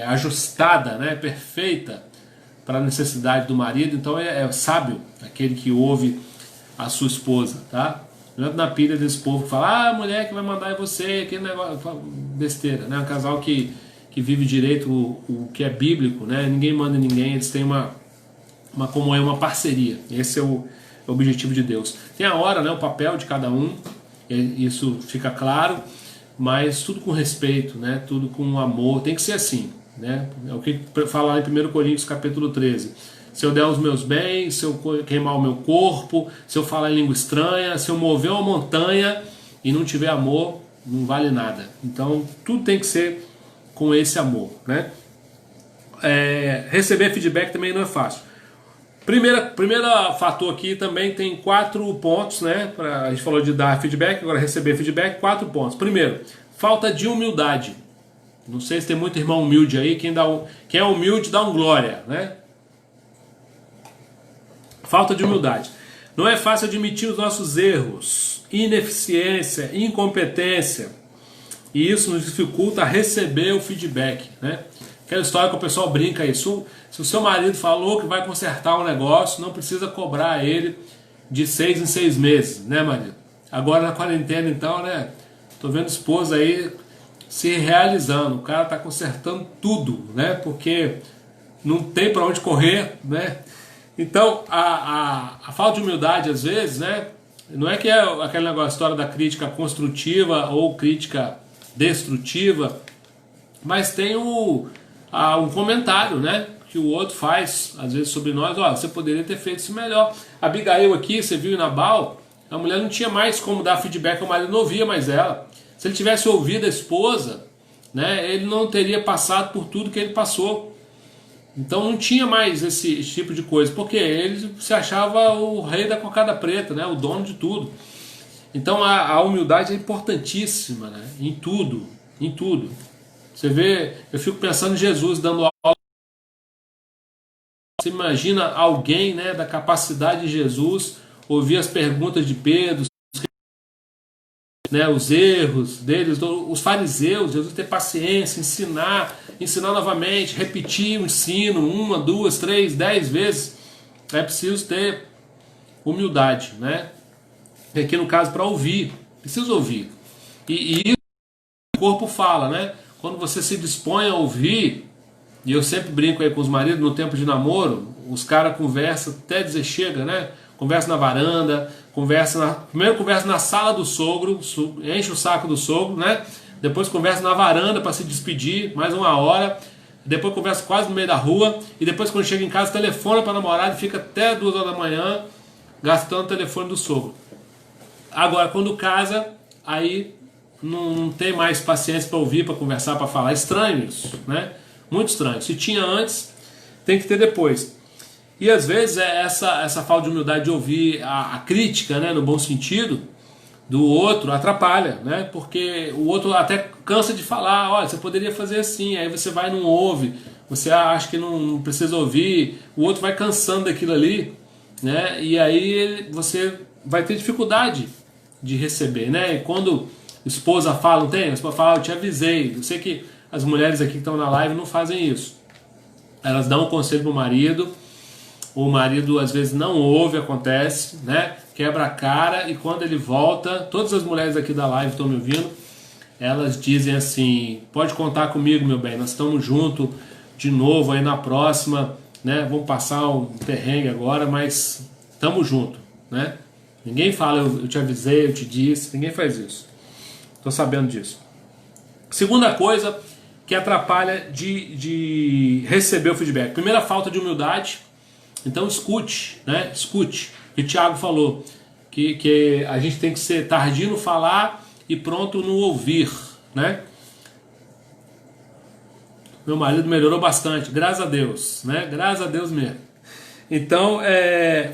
ajustada, né, perfeita para a necessidade do marido, então é sábio aquele que ouve a sua esposa, tá? Não entra na pilha desse povo que fala, a mulher que vai mandar é você, aquele negócio, besteira, né? Um casal que vive direito o que é bíblico, né? Ninguém manda em ninguém, eles têm uma comunhão, uma parceria. Esse é o objetivo de Deus. Tem a hora, né? O papel de cada um, isso fica claro, mas tudo com respeito, né? Tudo com amor, tem que ser assim, né? É o que fala lá em 1 Coríntios capítulo 13. Se eu der os meus bens, se eu queimar o meu corpo, se eu falar em língua estranha, se eu mover uma montanha e não tiver amor, não vale nada. Então, tudo tem que ser com esse amor, né? Receber feedback também não é fácil. Primeiro fator aqui também tem 4 pontos, né? A gente falou de dar feedback, agora receber feedback, 4 pontos. Primeiro, falta de humildade. Não sei se tem muito irmão humilde aí, quem é humilde dá um glória, né? Falta de humildade. Não é fácil admitir os nossos erros, ineficiência, incompetência. E isso nos dificulta receber o feedback, né? Aquela história que o pessoal brinca aí. Se o seu marido falou que vai consertar um negócio, não precisa cobrar ele de 6 em 6 meses, né, marido? Agora na quarentena, então, né? Tô vendo esposa aí se realizando. O cara tá consertando tudo, né? Porque não tem para onde correr, né? Então, a falta de humildade, às vezes, né? Não é que é aquele negócio, a história da crítica construtiva ou crítica destrutiva, mas tem um comentário, né? Que o outro faz, às vezes, sobre nós. Ó, você poderia ter feito isso melhor. A Abigail aqui, você viu em Nabal, a mulher não tinha mais como dar feedback, o marido não ouvia mais ela. Se ele tivesse ouvido a esposa, né? Ele não teria passado por tudo que ele passou. Então não tinha mais esse tipo de coisa, porque ele se achava o rei da cocada preta, né? O dono de tudo. Então a humildade é importantíssima, né? Em tudo, em tudo. Você vê, eu fico pensando em Jesus dando aula. Você imagina alguém, né, da capacidade de Jesus ouvir as perguntas de Pedro, né, os erros deles, os fariseus, Jesus ter paciência, ensinar novamente, repetir o ensino 1, 2, 3, 10 vezes. É preciso ter humildade, né? E aqui no caso para ouvir, precisa ouvir. E isso o corpo fala, né? Quando você se dispõe a ouvir, e eu sempre brinco aí com os maridos no tempo de namoro, os caras conversam até dizer chega, né? Conversa na varanda, primeiro conversa na sala do sogro, enche o saco do sogro, né? Depois conversa na varanda para se despedir, mais 1 hora. Depois conversa quase no meio da rua. E depois quando chega em casa telefona para a namorada e fica até 2 horas da manhã gastando o telefone do sogro. Agora quando casa, aí não tem mais paciência para ouvir, para conversar, para falar. É estranho isso, né? Muito estranho. Se tinha antes, tem que ter depois. E às vezes essa falta de humildade de ouvir a crítica, né, no bom sentido, do outro atrapalha, né? Porque o outro até cansa de falar, olha, você poderia fazer assim, aí você vai e não ouve, você acha que não precisa ouvir, o outro vai cansando daquilo ali, né? E aí você vai ter dificuldade de receber, né? E quando a esposa fala, não tem? A esposa fala, eu te avisei. Eu sei que as mulheres aqui que estão na live não fazem isso. Elas dão um conselho pro marido, o marido às vezes não ouve, acontece, né? Quebra a cara e quando ele volta, todas as mulheres aqui da live estão me ouvindo, elas dizem assim, pode contar comigo, meu bem, nós estamos juntos de novo aí na próxima, né? Vamos passar um perrengue agora, mas estamos juntos, né? Ninguém fala, eu te avisei, eu te disse, ninguém faz isso. Estou sabendo disso. Segunda coisa que atrapalha de receber o feedback. Primeira, falta de humildade. Então escute, né? Escute. O Tiago falou que a gente tem que ser tardio no falar e pronto no ouvir, né? Meu marido melhorou bastante, graças a Deus, né? Graças a Deus mesmo. Então,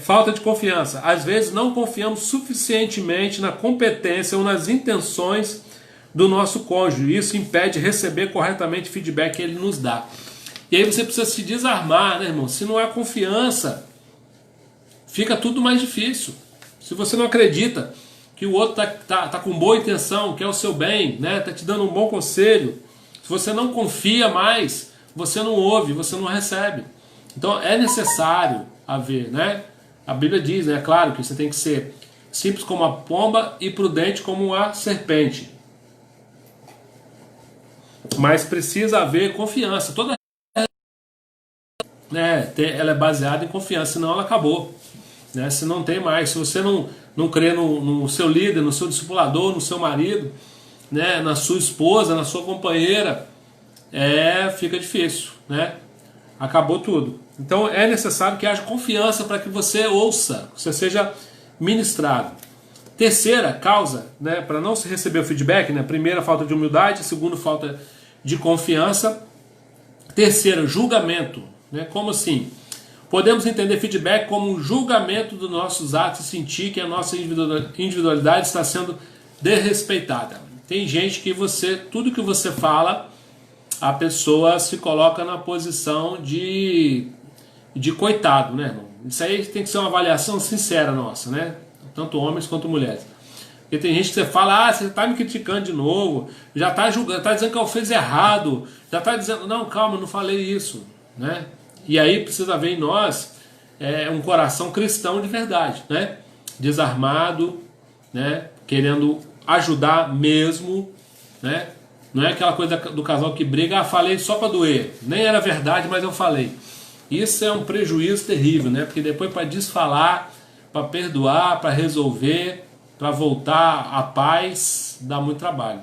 falta de confiança. Às vezes não confiamos suficientemente na competência ou nas intenções do nosso cônjuge. Isso impede receber corretamente o feedback que ele nos dá. E aí você precisa se desarmar, né, irmão? Se não há confiança, fica tudo mais difícil. Se você não acredita que o outro tá com boa intenção, quer o seu bem, né? Tá te dando um bom conselho. Se você não confia mais, você não ouve, você não recebe. Então é necessário haver, né? A Bíblia diz, né? Claro que você tem que ser simples como a pomba e prudente como a serpente. Mas precisa haver confiança. Toda né, ela é baseada em confiança, senão ela acabou. Né? Se não tem mais, se você não crê no seu líder, no seu discipulador, no seu marido, né, na sua esposa, na sua companheira, fica difícil, né? Acabou tudo. Então é necessário que haja confiança para que você ouça, que você seja ministrado. Terceira causa, né, para não se receber o feedback, né, primeira, falta de humildade, segunda, falta de confiança. Terceira, julgamento. Né? Como assim? Podemos entender feedback como um julgamento dos nossos atos e sentir que a nossa individualidade está sendo desrespeitada. Tem gente que tudo que você fala, a pessoa se coloca na posição de coitado, né, irmão? Isso aí tem que ser uma avaliação sincera nossa, né? Tanto homens quanto mulheres. Porque tem gente que você fala, você está me criticando de novo, já está julgando, está dizendo que eu fiz errado, já está dizendo, não, calma, não falei isso, né? E aí precisa haver em nós um coração cristão de verdade, né? Desarmado, né? Querendo ajudar mesmo, né? Não é aquela coisa do casal que briga, falei só para doer, nem era verdade, mas eu falei. Isso é um prejuízo terrível, né? Porque depois para desfalar, para perdoar, para resolver, para voltar à paz, dá muito trabalho.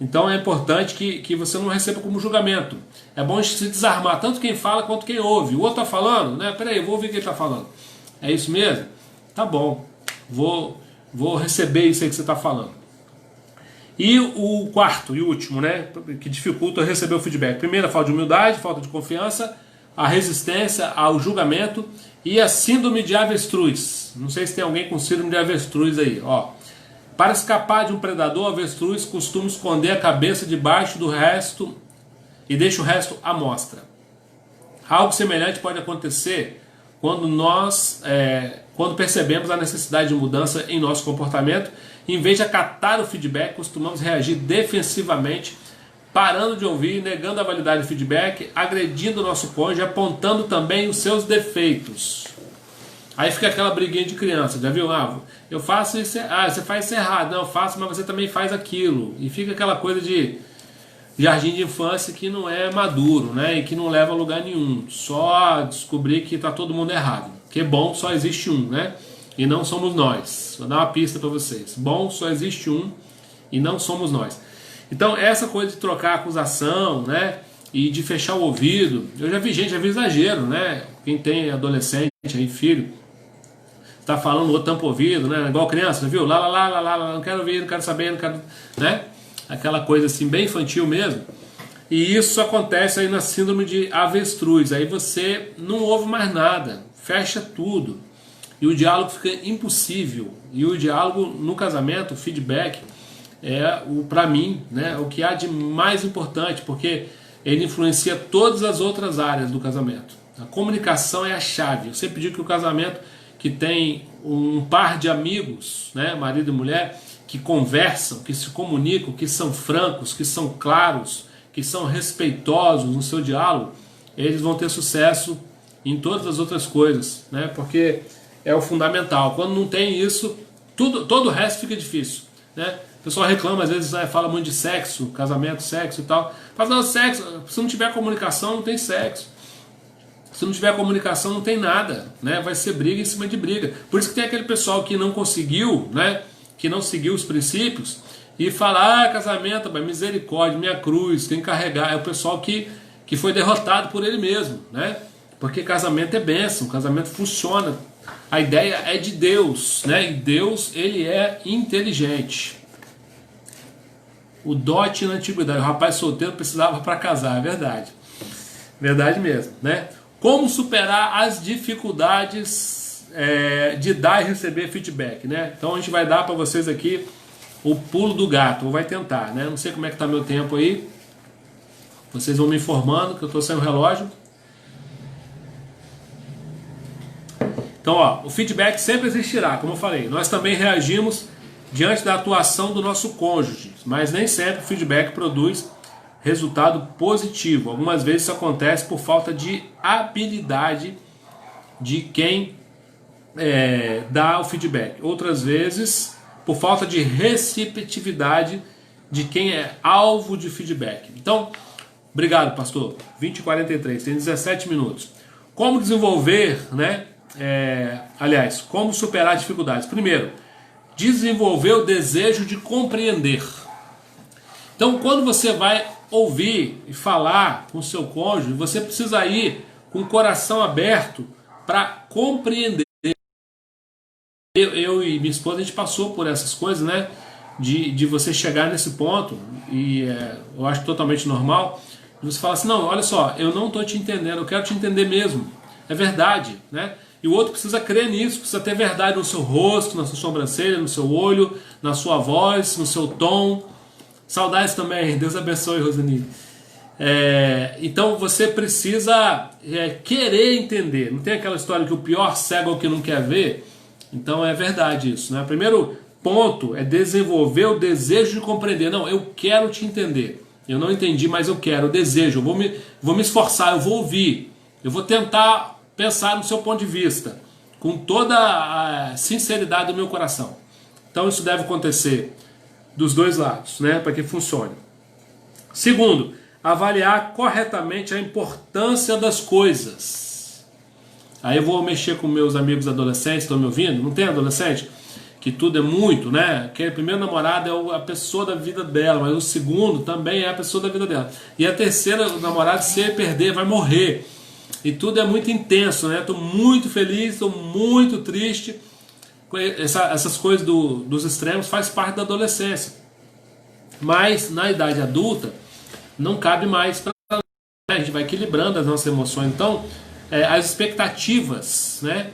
Então é importante que você não receba como julgamento. É bom se desarmar, tanto quem fala quanto quem ouve. O outro está falando, né? Peraí, eu vou ouvir o que ele está falando. É isso mesmo? Tá bom, vou receber isso aí que você está falando. E o quarto e último, né? Que dificulta receber o feedback. Primeiro, a falta de humildade, falta de confiança, a resistência ao julgamento e a síndrome de avestruz. Não sei se tem alguém com síndrome de avestruz aí, ó. Para escapar de um predador, o avestruz costuma esconder a cabeça debaixo do resto e deixa o resto à mostra. Algo semelhante pode acontecer quando quando percebemos a necessidade de mudança em nosso comportamento, em vez de acatar o feedback, costumamos reagir defensivamente, parando de ouvir, negando a validade do feedback, agredindo o nosso cônjuge, apontando também os seus defeitos. Aí fica aquela briguinha de criança, já viu? Eu faço isso, você faz isso errado. Não, eu faço, mas você também faz aquilo. E fica aquela coisa de jardim de infância que não é maduro, né? E que não leva a lugar nenhum. Só descobrir que está todo mundo errado. Que bom, só existe um, né? E não somos nós. Vou dar uma pista para vocês. Bom, só existe um e não somos nós. Então, essa coisa de trocar acusação, né? E de fechar o ouvido. Eu já vi gente, já vi exagero, né? Quem tem adolescente aí, filho, tá falando, o outro tampa o ouvido, né? Igual criança, já viu? Lá, não quero ouvir, não quero saber, não quero, né? Aquela coisa assim, bem infantil mesmo. E isso acontece aí na síndrome de avestruz. Aí você não ouve mais nada, fecha tudo. E o diálogo fica impossível. E o diálogo no casamento, o feedback, para mim, né, o que há de mais importante, porque ele influencia todas as outras áreas do casamento. A comunicação é a chave. Eu sempre digo que o casamento que tem um par de amigos, né, marido e mulher, que conversam, que se comunicam, que são francos, que são claros, que são respeitosos no seu diálogo, eles vão ter sucesso em todas as outras coisas, né, porque é o fundamental. Quando não tem isso, todo o resto fica difícil, né? O pessoal reclama, às vezes fala muito de sexo, casamento, sexo e tal. Fala, não, sexo, se não tiver comunicação, não tem sexo. Se não tiver comunicação, não tem nada, né? Vai ser briga em cima de briga. Por isso que tem aquele pessoal que não conseguiu, né? Que não seguiu os princípios e fala, casamento, misericórdia, minha cruz, tem que carregar. É o pessoal que foi derrotado por ele mesmo, né? Porque casamento é bênção, casamento funciona. A ideia é de Deus, né? E Deus, ele é inteligente. O dote na antiguidade, o rapaz solteiro precisava para casar, é verdade. Verdade mesmo, né? Como superar as dificuldades de dar e receber feedback, né? Então a gente vai dar para vocês aqui o pulo do gato, ou vai tentar, né? Não sei como é que está meu tempo aí. Vocês vão me informando que eu estou sem o relógio. Então, ó, o feedback sempre existirá, como eu falei. Nós também reagimos diante da atuação do nosso cônjuge, mas nem sempre o feedback produz resultado positivo. Algumas vezes isso acontece por falta de habilidade de quem dá o feedback. Outras vezes por falta de receptividade de quem é alvo de feedback. Então, obrigado, pastor. 20h43, tem 17 minutos. Como desenvolver, né? Aliás, como superar dificuldades? Primeiro, desenvolver o desejo de compreender. Então, quando você vai ouvir e falar com o seu cônjuge, você precisa ir com o coração aberto para compreender. Eu e minha esposa, a gente passou por essas coisas, né? De você chegar nesse ponto, e eu acho totalmente normal, de você falar assim, não, olha só, eu não estou te entendendo, eu quero te entender mesmo. É verdade, né? E o outro precisa crer nisso, precisa ter verdade no seu rosto, na sua sobrancelha, no seu olho, na sua voz, no seu tom. Saudades também, Deus abençoe, Rosani. Então você precisa querer entender. Não tem aquela história que o pior cego é o que não quer ver? Então é verdade isso, né? O primeiro ponto é desenvolver o desejo de compreender. Não, eu quero te entender. Eu não entendi, mas eu quero, eu desejo. Eu vou me esforçar, eu vou ouvir. Eu vou tentar pensar no seu ponto de vista, com toda a sinceridade do meu coração. Então isso deve acontecer dos dois lados, né, para que funcione. Segundo, avaliar corretamente a importância das coisas. Aí eu vou mexer com meus amigos adolescentes, estão me ouvindo? Não tem adolescente? Que tudo é muito, né? Aquele primeiro namorado é a pessoa da vida dela, mas o segundo também é a pessoa da vida dela. E a terceira namorada, se ele perder, vai morrer. E tudo é muito intenso, né? Estou muito feliz, estou muito triste. Essas coisas dos extremos faz parte da adolescência. Mas na idade adulta não cabe mais para a gente vai equilibrando as nossas emoções. Então as expectativas, né,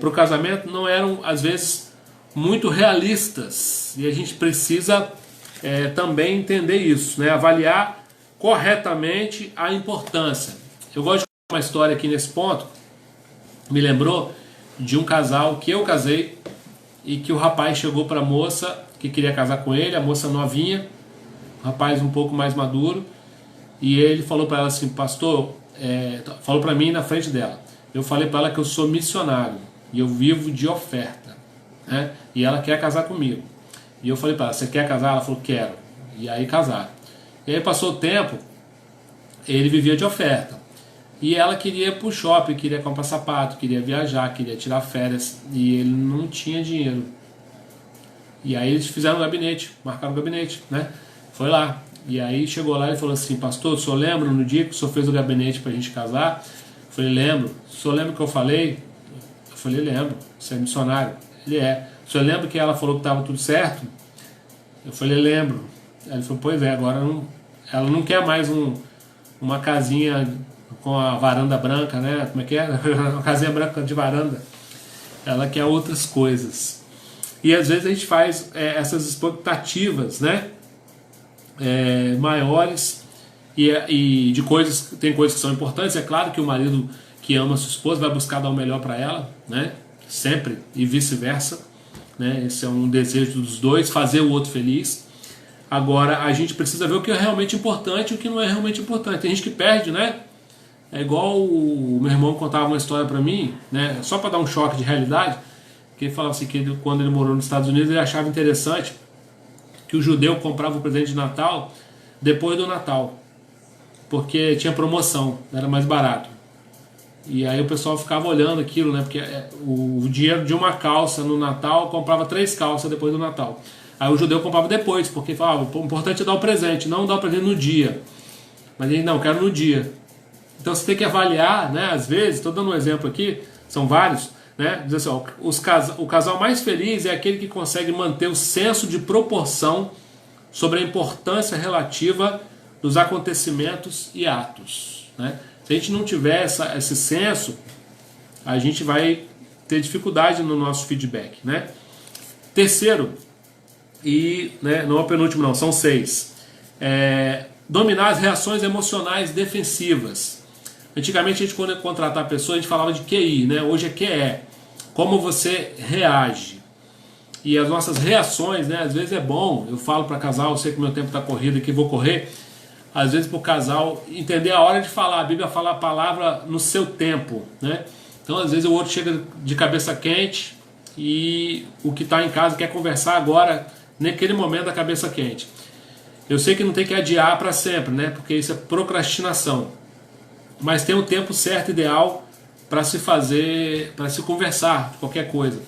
para o casamento não eram às vezes muito realistas. E a gente precisa também entender isso, né? Avaliar corretamente a importância. Eu gosto de contar uma história aqui nesse ponto. Me lembrou de um casal que eu casei e que o rapaz chegou para a moça que queria casar com ele, a moça novinha, o rapaz um pouco mais maduro, e ele falou para ela assim, pastor, falou para mim na frente dela, eu falei para ela que eu sou missionário e eu vivo de oferta, né? E ela quer casar comigo. E eu falei para ela, você quer casar? Ela falou, quero. E aí casaram. E aí passou o tempo, ele vivia de oferta. E ela queria ir pro shopping, queria comprar sapato, queria viajar, queria tirar férias. E ele não tinha dinheiro. E aí eles fizeram um gabinete, marcaram um gabinete, né? Foi lá. E aí chegou lá e falou assim, pastor, o senhor lembra no dia que o senhor fez o gabinete pra gente casar? Eu falei, lembro. O senhor lembra o que eu falei? Eu falei, lembro. Você é missionário? Ele é. O senhor lembra que ela falou que estava tudo certo? Eu falei, lembro. Ele falou, pois é, agora ela não quer mais uma casinha com a varanda branca, né? Como é que é? Uma casinha branca de varanda. Ela quer outras coisas. E às vezes a gente faz essas expectativas, né? Maiores e de coisas, tem coisas que são importantes. É claro que o marido que ama a sua esposa vai buscar dar o melhor para ela, né? Sempre, e vice-versa, né? Esse é um desejo dos dois, fazer o outro feliz. Agora a gente precisa ver o que é realmente importante e o que não é realmente importante. Tem gente que perde, né? É igual o meu irmão contava uma história para mim, né? Só para dar um choque de realidade, que ele falava assim que quando ele morou nos Estados Unidos ele achava interessante que o judeu comprava o presente de Natal depois do Natal, porque tinha promoção, era mais barato. E aí o pessoal ficava olhando aquilo, né? Porque o dinheiro de uma calça no Natal comprava 3 calças depois do Natal. Aí o judeu comprava depois, porque falava, o importante é dar o presente, não dar o presente no dia. Mas ele, não, quero no dia. Então você tem que avaliar, né? Às vezes, estou dando um exemplo aqui, são vários, né? Diz assim, ó, o casal mais feliz é aquele que consegue manter o senso de proporção sobre a importância relativa dos acontecimentos e atos, né? Se a gente não tiver esse senso, a gente vai ter dificuldade no nosso feedback, né? Terceiro, e né, não é o penúltimo não, são 6. Dominar as reações emocionais defensivas. Antigamente a gente, quando ia contratar a pessoa, a gente falava de QI, né? Hoje é QE. Como você reage. E as nossas reações, né? Às vezes é bom, eu falo para casal, eu sei que meu tempo está corrido aqui, vou correr. Às vezes para o casal entender a hora de falar. A Bíblia fala a palavra no seu tempo, né? Então às vezes o outro chega de cabeça quente e o que está em casa quer conversar agora, naquele momento da cabeça quente. Eu sei que não tem que adiar para sempre, né? Porque isso é procrastinação. Mas tem um tempo certo, ideal, para se fazer, para se conversar de qualquer coisa.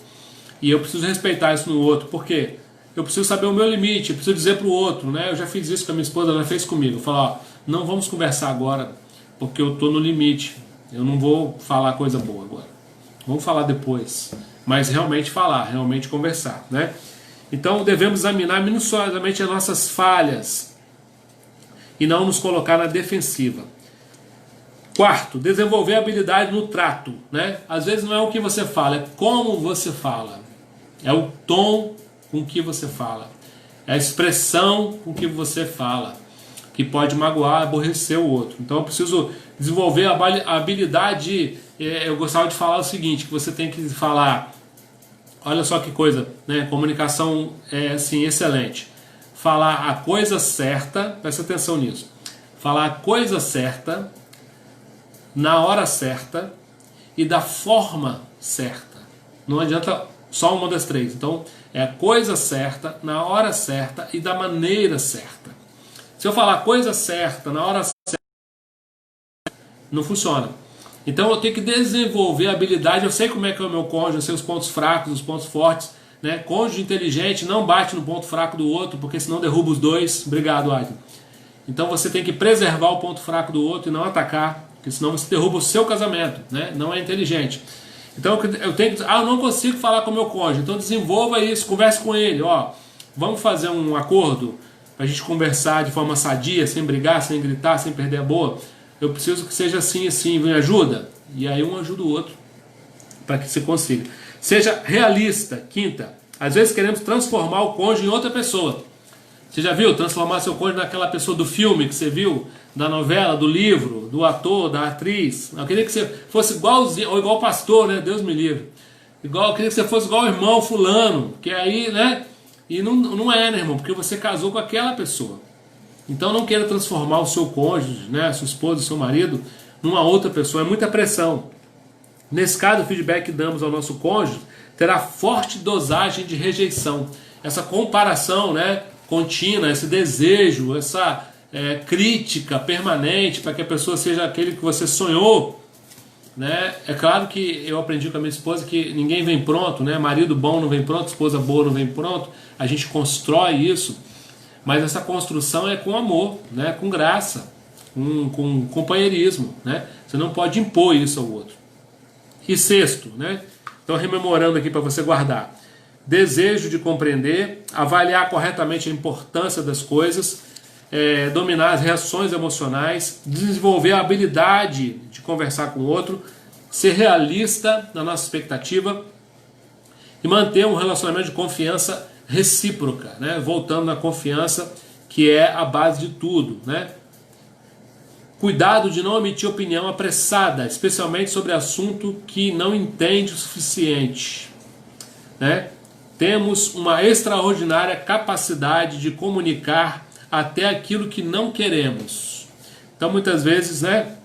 E eu preciso respeitar isso no outro. Por quê? Eu preciso saber o meu limite, eu preciso dizer para o outro, né? Eu já fiz isso com a minha esposa, ela fez comigo. Eu falo, ó, não vamos conversar agora, porque eu estou no limite. Eu não vou falar coisa boa agora. Vamos falar depois. Mas realmente falar, realmente conversar, né? Então devemos examinar minuciosamente as nossas falhas e não nos colocar na defensiva. Quarto, desenvolver habilidade no trato, né? Às vezes não é o que você fala, é como você fala. É o tom com que você fala. É a expressão com que você fala, que pode magoar, aborrecer o outro. Então eu preciso desenvolver a habilidade. Eu gostava de falar o seguinte, que você tem que falar, olha só que coisa, né? Comunicação é assim, excelente. Falar a coisa certa, presta atenção nisso. Falar a coisa certa, na hora certa e da forma certa. Não adianta só uma das 3. Então, é a coisa certa, na hora certa e da maneira certa. Se eu falar a coisa certa, na hora certa, não funciona. Então, eu tenho que desenvolver a habilidade. Eu sei como é que é o meu cônjuge, eu sei os pontos fracos, os pontos fortes, né? Cônjuge inteligente não bate no ponto fraco do outro, porque senão derruba os dois. Obrigado, Adson. Então, você tem que preservar o ponto fraco do outro e não atacar, porque senão você derruba o seu casamento, né? Não é inteligente. Então eu tenho que... eu não consigo falar com o meu cônjuge. Então desenvolva isso, converse com ele. Ó, vamos fazer um acordo para a gente conversar de forma sadia, sem brigar, sem gritar, sem perder a boa. Eu preciso que seja assim, assim, me ajuda. E aí um ajuda o outro para que se consiga. Seja realista. Quinta, às vezes queremos transformar o cônjuge em outra pessoa. Você já viu transformar seu cônjuge naquela pessoa do filme que você viu, da novela, do livro, do ator, da atriz? Eu queria que você fosse igualzinho, ou igual pastor, né? Deus me livre. igual, eu queria que você fosse igual o irmão fulano, que aí, né? E não é, né, irmão? Porque você casou com aquela pessoa. Então não queira transformar o seu cônjuge, né, a sua esposa, o seu marido, numa outra pessoa. É muita pressão. Nesse caso, o feedback que damos ao nosso cônjuge terá forte dosagem de rejeição. Essa comparação, né, contínua, esse desejo, essa crítica permanente para que a pessoa seja aquele que você sonhou, né? É claro que eu aprendi com a minha esposa que ninguém vem pronto, né? Marido bom não vem pronto, esposa boa não vem pronto. A gente constrói isso, mas essa construção é com amor, né? Com graça, com companheirismo, né? Você não pode impor isso ao outro. E sexto, né? Então, rememorando aqui para você guardar: desejo de compreender, avaliar corretamente a importância das coisas, dominar as reações emocionais, desenvolver a habilidade de conversar com o outro, ser realista na nossa expectativa e manter um relacionamento de confiança recíproca, né? Voltando na confiança, que é a base de tudo, né? Cuidado de não emitir opinião apressada, especialmente sobre assunto que não entende o suficiente, né? Temos uma extraordinária capacidade de comunicar até aquilo que não queremos. Então, muitas vezes, né,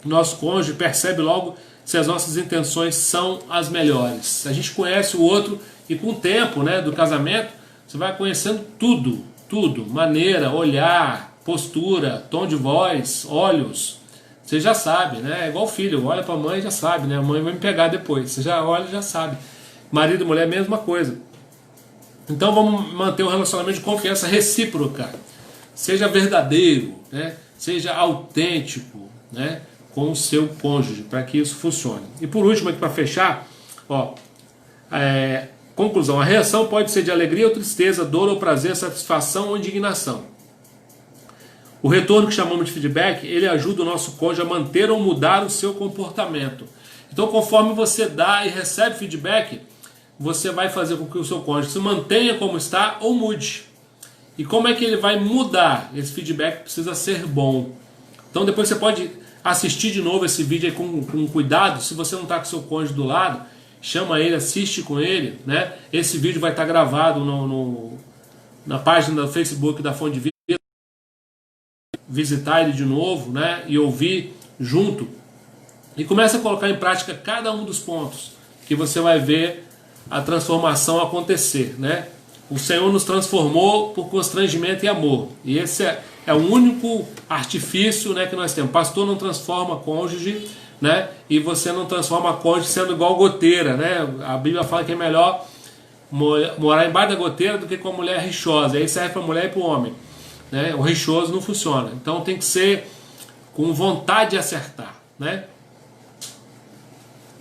nosso cônjuge percebe logo se as nossas intenções são as melhores. A gente conhece o outro e com o tempo, né, do casamento, você vai conhecendo tudo, maneira, olhar, postura, tom de voz, olhos. Você já sabe, né? É igual filho, olha para a mãe e já sabe, né? A mãe vai me pegar depois. Você já olha e já sabe. Marido e mulher, mesma coisa. Então vamos manter um relacionamento de confiança recíproca. Seja verdadeiro, né? Seja autêntico, né? Com o seu cônjuge, para que isso funcione. E por último, aqui para fechar, conclusão: a reação pode ser de alegria ou tristeza, dor ou prazer, satisfação ou indignação. O retorno, que chamamos de feedback, ele ajuda o nosso cônjuge a manter ou mudar o seu comportamento. Então, conforme você dá e recebe feedback, você vai fazer com que o seu cônjuge se mantenha como está ou mude. E como é que ele vai mudar? Esse feedback precisa ser bom. Então, depois você pode assistir de novo esse vídeo aí com cuidado. Se você não está com o seu cônjuge do lado, chama ele, assiste com ele, né? Esse vídeo vai estar gravado na página do Facebook da Fonte de Vida. Visitar ele de novo, né, e ouvir junto, e começa a colocar em prática cada um dos pontos, que você vai ver a transformação acontecer, né? O Senhor nos transformou por constrangimento e amor, e esse é o único artifício, né, que nós temos. Pastor não transforma cônjuge, né, e você não transforma cônjuge sendo igual goteira, né? A Bíblia fala que é melhor morar embaixo da goteira do que com a mulher rixosa. Aí serve para a mulher e para o homem, né? O rixoso não funciona. Então tem que ser com vontade de acertar, né?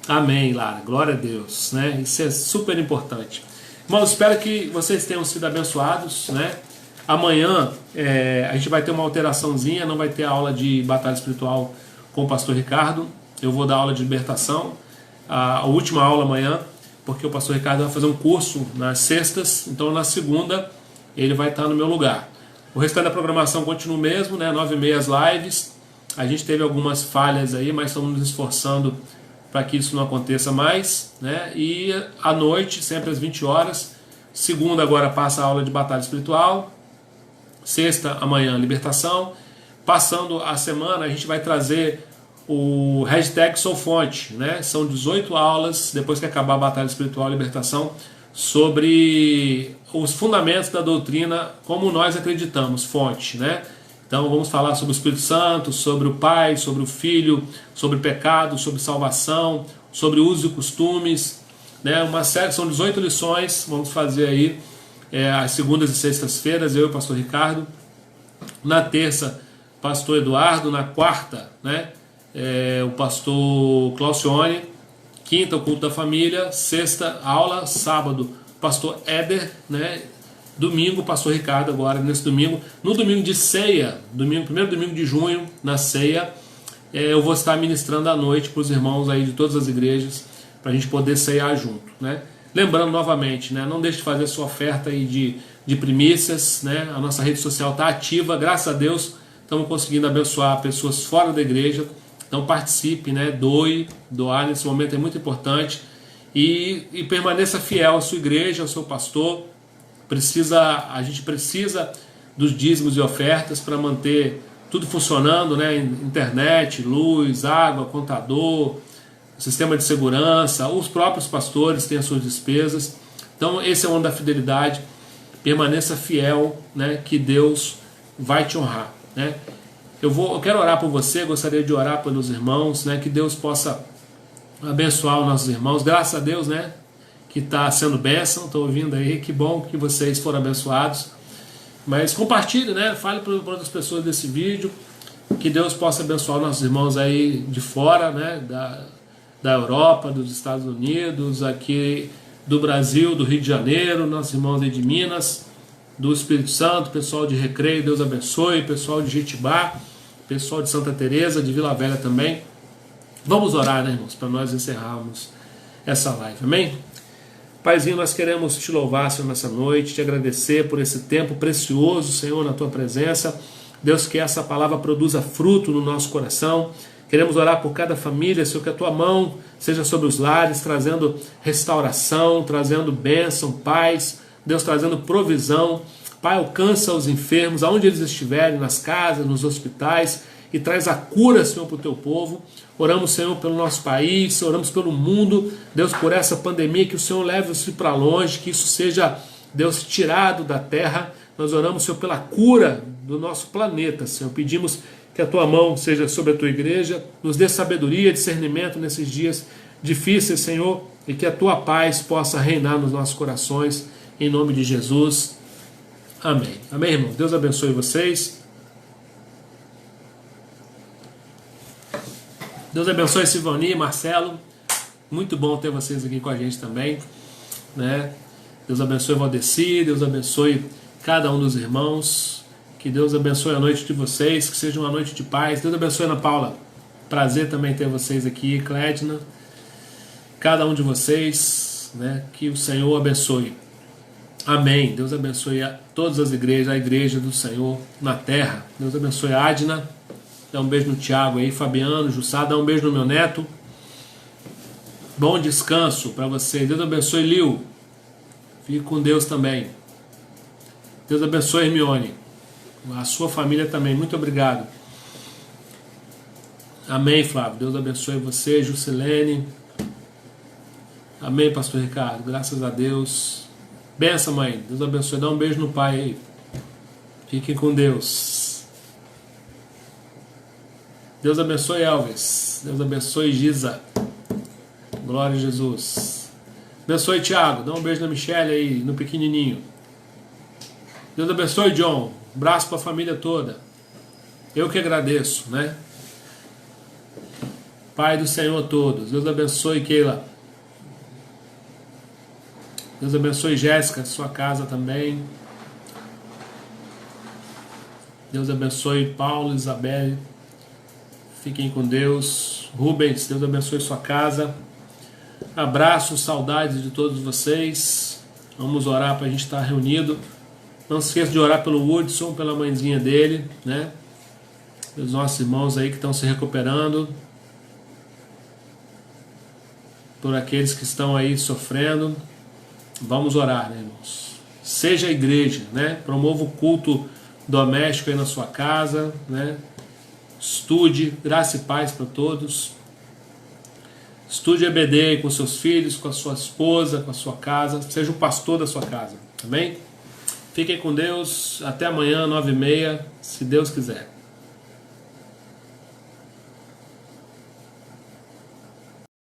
Amém, Lara. Glória a Deus, né? Isso é super importante. Irmãos, espero que vocês tenham sido abençoados, né? Amanhã a gente vai ter uma alteraçãozinha, não vai ter aula de batalha espiritual com o pastor Ricardo. Eu vou dar aula de libertação, a última aula amanhã, porque o pastor Ricardo vai fazer um curso nas sextas, então na segunda ele vai estar no meu lugar. O restante da programação continua o mesmo, né? 9h30 as lives. A gente teve algumas falhas aí, mas estamos nos esforçando para que isso não aconteça mais, né? E à noite, sempre às 20 horas. Segunda agora passa a aula de batalha espiritual. Sexta, amanhã, libertação. Passando a semana, a gente vai trazer o hashtag SouFonte, né? São 18 aulas, depois que acabar a batalha espiritual e libertação, sobre os fundamentos da doutrina, como nós acreditamos, fonte, né? Então vamos falar sobre o Espírito Santo, sobre o Pai, sobre o Filho, sobre pecado, sobre salvação, sobre usos e costumes, né? Uma série, são 18 lições, vamos fazer aí às segundas e sextas-feiras, eu e o pastor Ricardo. Na terça, pastor Eduardo. Na quarta, né, o pastor Claucione. Quinta, o culto da família. Sexta, aula. Sábado, pastor Éder, né? Domingo, pastor Ricardo agora, nesse domingo. No domingo de ceia, primeiro domingo de junho, na ceia, eu vou estar ministrando à noite para os irmãos aí de todas as igrejas, para a gente poder ceiar junto, né? Lembrando novamente, né? Não deixe de fazer sua oferta aí de primícias, né? A nossa rede social está ativa, graças a Deus, estamos conseguindo abençoar pessoas fora da igreja. Então participe, né? Doar nesse momento é muito importante. e permaneça fiel à sua igreja, ao seu pastor. A gente precisa dos dízimos e ofertas para manter tudo funcionando, né? Internet, luz, água, contador, sistema de segurança, os próprios pastores têm as suas despesas. Então esse é o ano da fidelidade. Permaneça fiel, né? Que Deus vai te honrar, né? Eu quero orar por você, gostaria de orar pelos irmãos, né? Que Deus possa abençoar os nossos irmãos. Graças a Deus, né? Que está sendo bênção, estou ouvindo aí, que bom que vocês foram abençoados. Mas compartilhe, né? Fale para outras pessoas desse vídeo, que Deus possa abençoar nossos irmãos aí de fora, né? Da Europa, dos Estados Unidos, aqui do Brasil, do Rio de Janeiro, nossos irmãos aí de Minas, do Espírito Santo, pessoal de Recreio, Deus abençoe, pessoal de Jetibá, pessoal de Santa Teresa, de Vila Velha também. Vamos orar, né, irmãos, para nós encerrarmos essa live, amém? Paizinho, nós queremos te louvar, Senhor, nessa noite, te agradecer por esse tempo precioso, Senhor, na tua presença. Deus, que essa palavra produza fruto no nosso coração. Queremos orar por cada família, Senhor, que a tua mão seja sobre os lares, trazendo restauração, trazendo bênção, paz, Deus, trazendo provisão. Pai, alcança os enfermos, aonde eles estiverem, nas casas, nos hospitais, e traz a cura, Senhor, para o teu povo. Oramos, Senhor, pelo nosso país, oramos pelo mundo, Deus, por essa pandemia, que o Senhor leve isso para longe, que isso seja, Deus, tirado da terra. Nós oramos, Senhor, pela cura do nosso planeta, Senhor. Pedimos que a tua mão seja sobre a tua igreja, nos dê sabedoria, discernimento nesses dias difíceis, Senhor, e que a tua paz possa reinar nos nossos corações, em nome de Jesus. Amém. Amém, irmão? Deus abençoe vocês. Deus abençoe Silvani, Marcelo. Muito bom ter vocês aqui com a gente também, né? Deus abençoe Valdeci, Deus abençoe cada um dos irmãos. Que Deus abençoe a noite de vocês, que seja uma noite de paz. Deus abençoe Ana Paula. Prazer também ter vocês aqui, Clédina. Cada um de vocês, né? Que o Senhor abençoe. Amém. Deus abençoe a todas as igrejas, a igreja do Senhor na terra. Deus abençoe a Adna. Dá um beijo no Tiago aí, Fabiano, Jussá, dá um beijo no meu neto. Bom descanso para você. Deus abençoe, Lil. Fique com Deus também. Deus abençoe, Hermione. A sua família também. Muito obrigado. Amém, Flávio. Deus abençoe você, Juscelene. Amém, pastor Ricardo. Graças a Deus. Benção, mãe. Deus abençoe. Dá um beijo no pai aí. Fiquem com Deus. Deus abençoe, Elvis. Deus abençoe, Giza. Glória a Jesus. Abençoe, Tiago. Dá um beijo na Michelle aí, no pequenininho. Deus abençoe, John. Um abraço para a família toda. Eu que agradeço, né? Pai do Senhor a todos. Deus abençoe, Keila. Deus abençoe, Jéssica, sua casa também. Deus abençoe, Paulo, Isabel. Fiquem com Deus. Rubens, Deus abençoe sua casa. Abraços, saudades de todos vocês. Vamos orar para a gente estar reunido. Não se esqueça de orar pelo Woodson, pela mãezinha dele, né? Pelos nossos irmãos aí que estão se recuperando. Por aqueles que estão aí sofrendo. Vamos orar, né, irmãos? Seja a igreja, né? Promova o culto doméstico aí na sua casa, né? Estude, graça e paz para todos. Estude EBD aí com seus filhos, com a sua esposa, com a sua casa. Seja o pastor da sua casa, amém? Fiquem com Deus. Até amanhã, 9h30, se Deus quiser.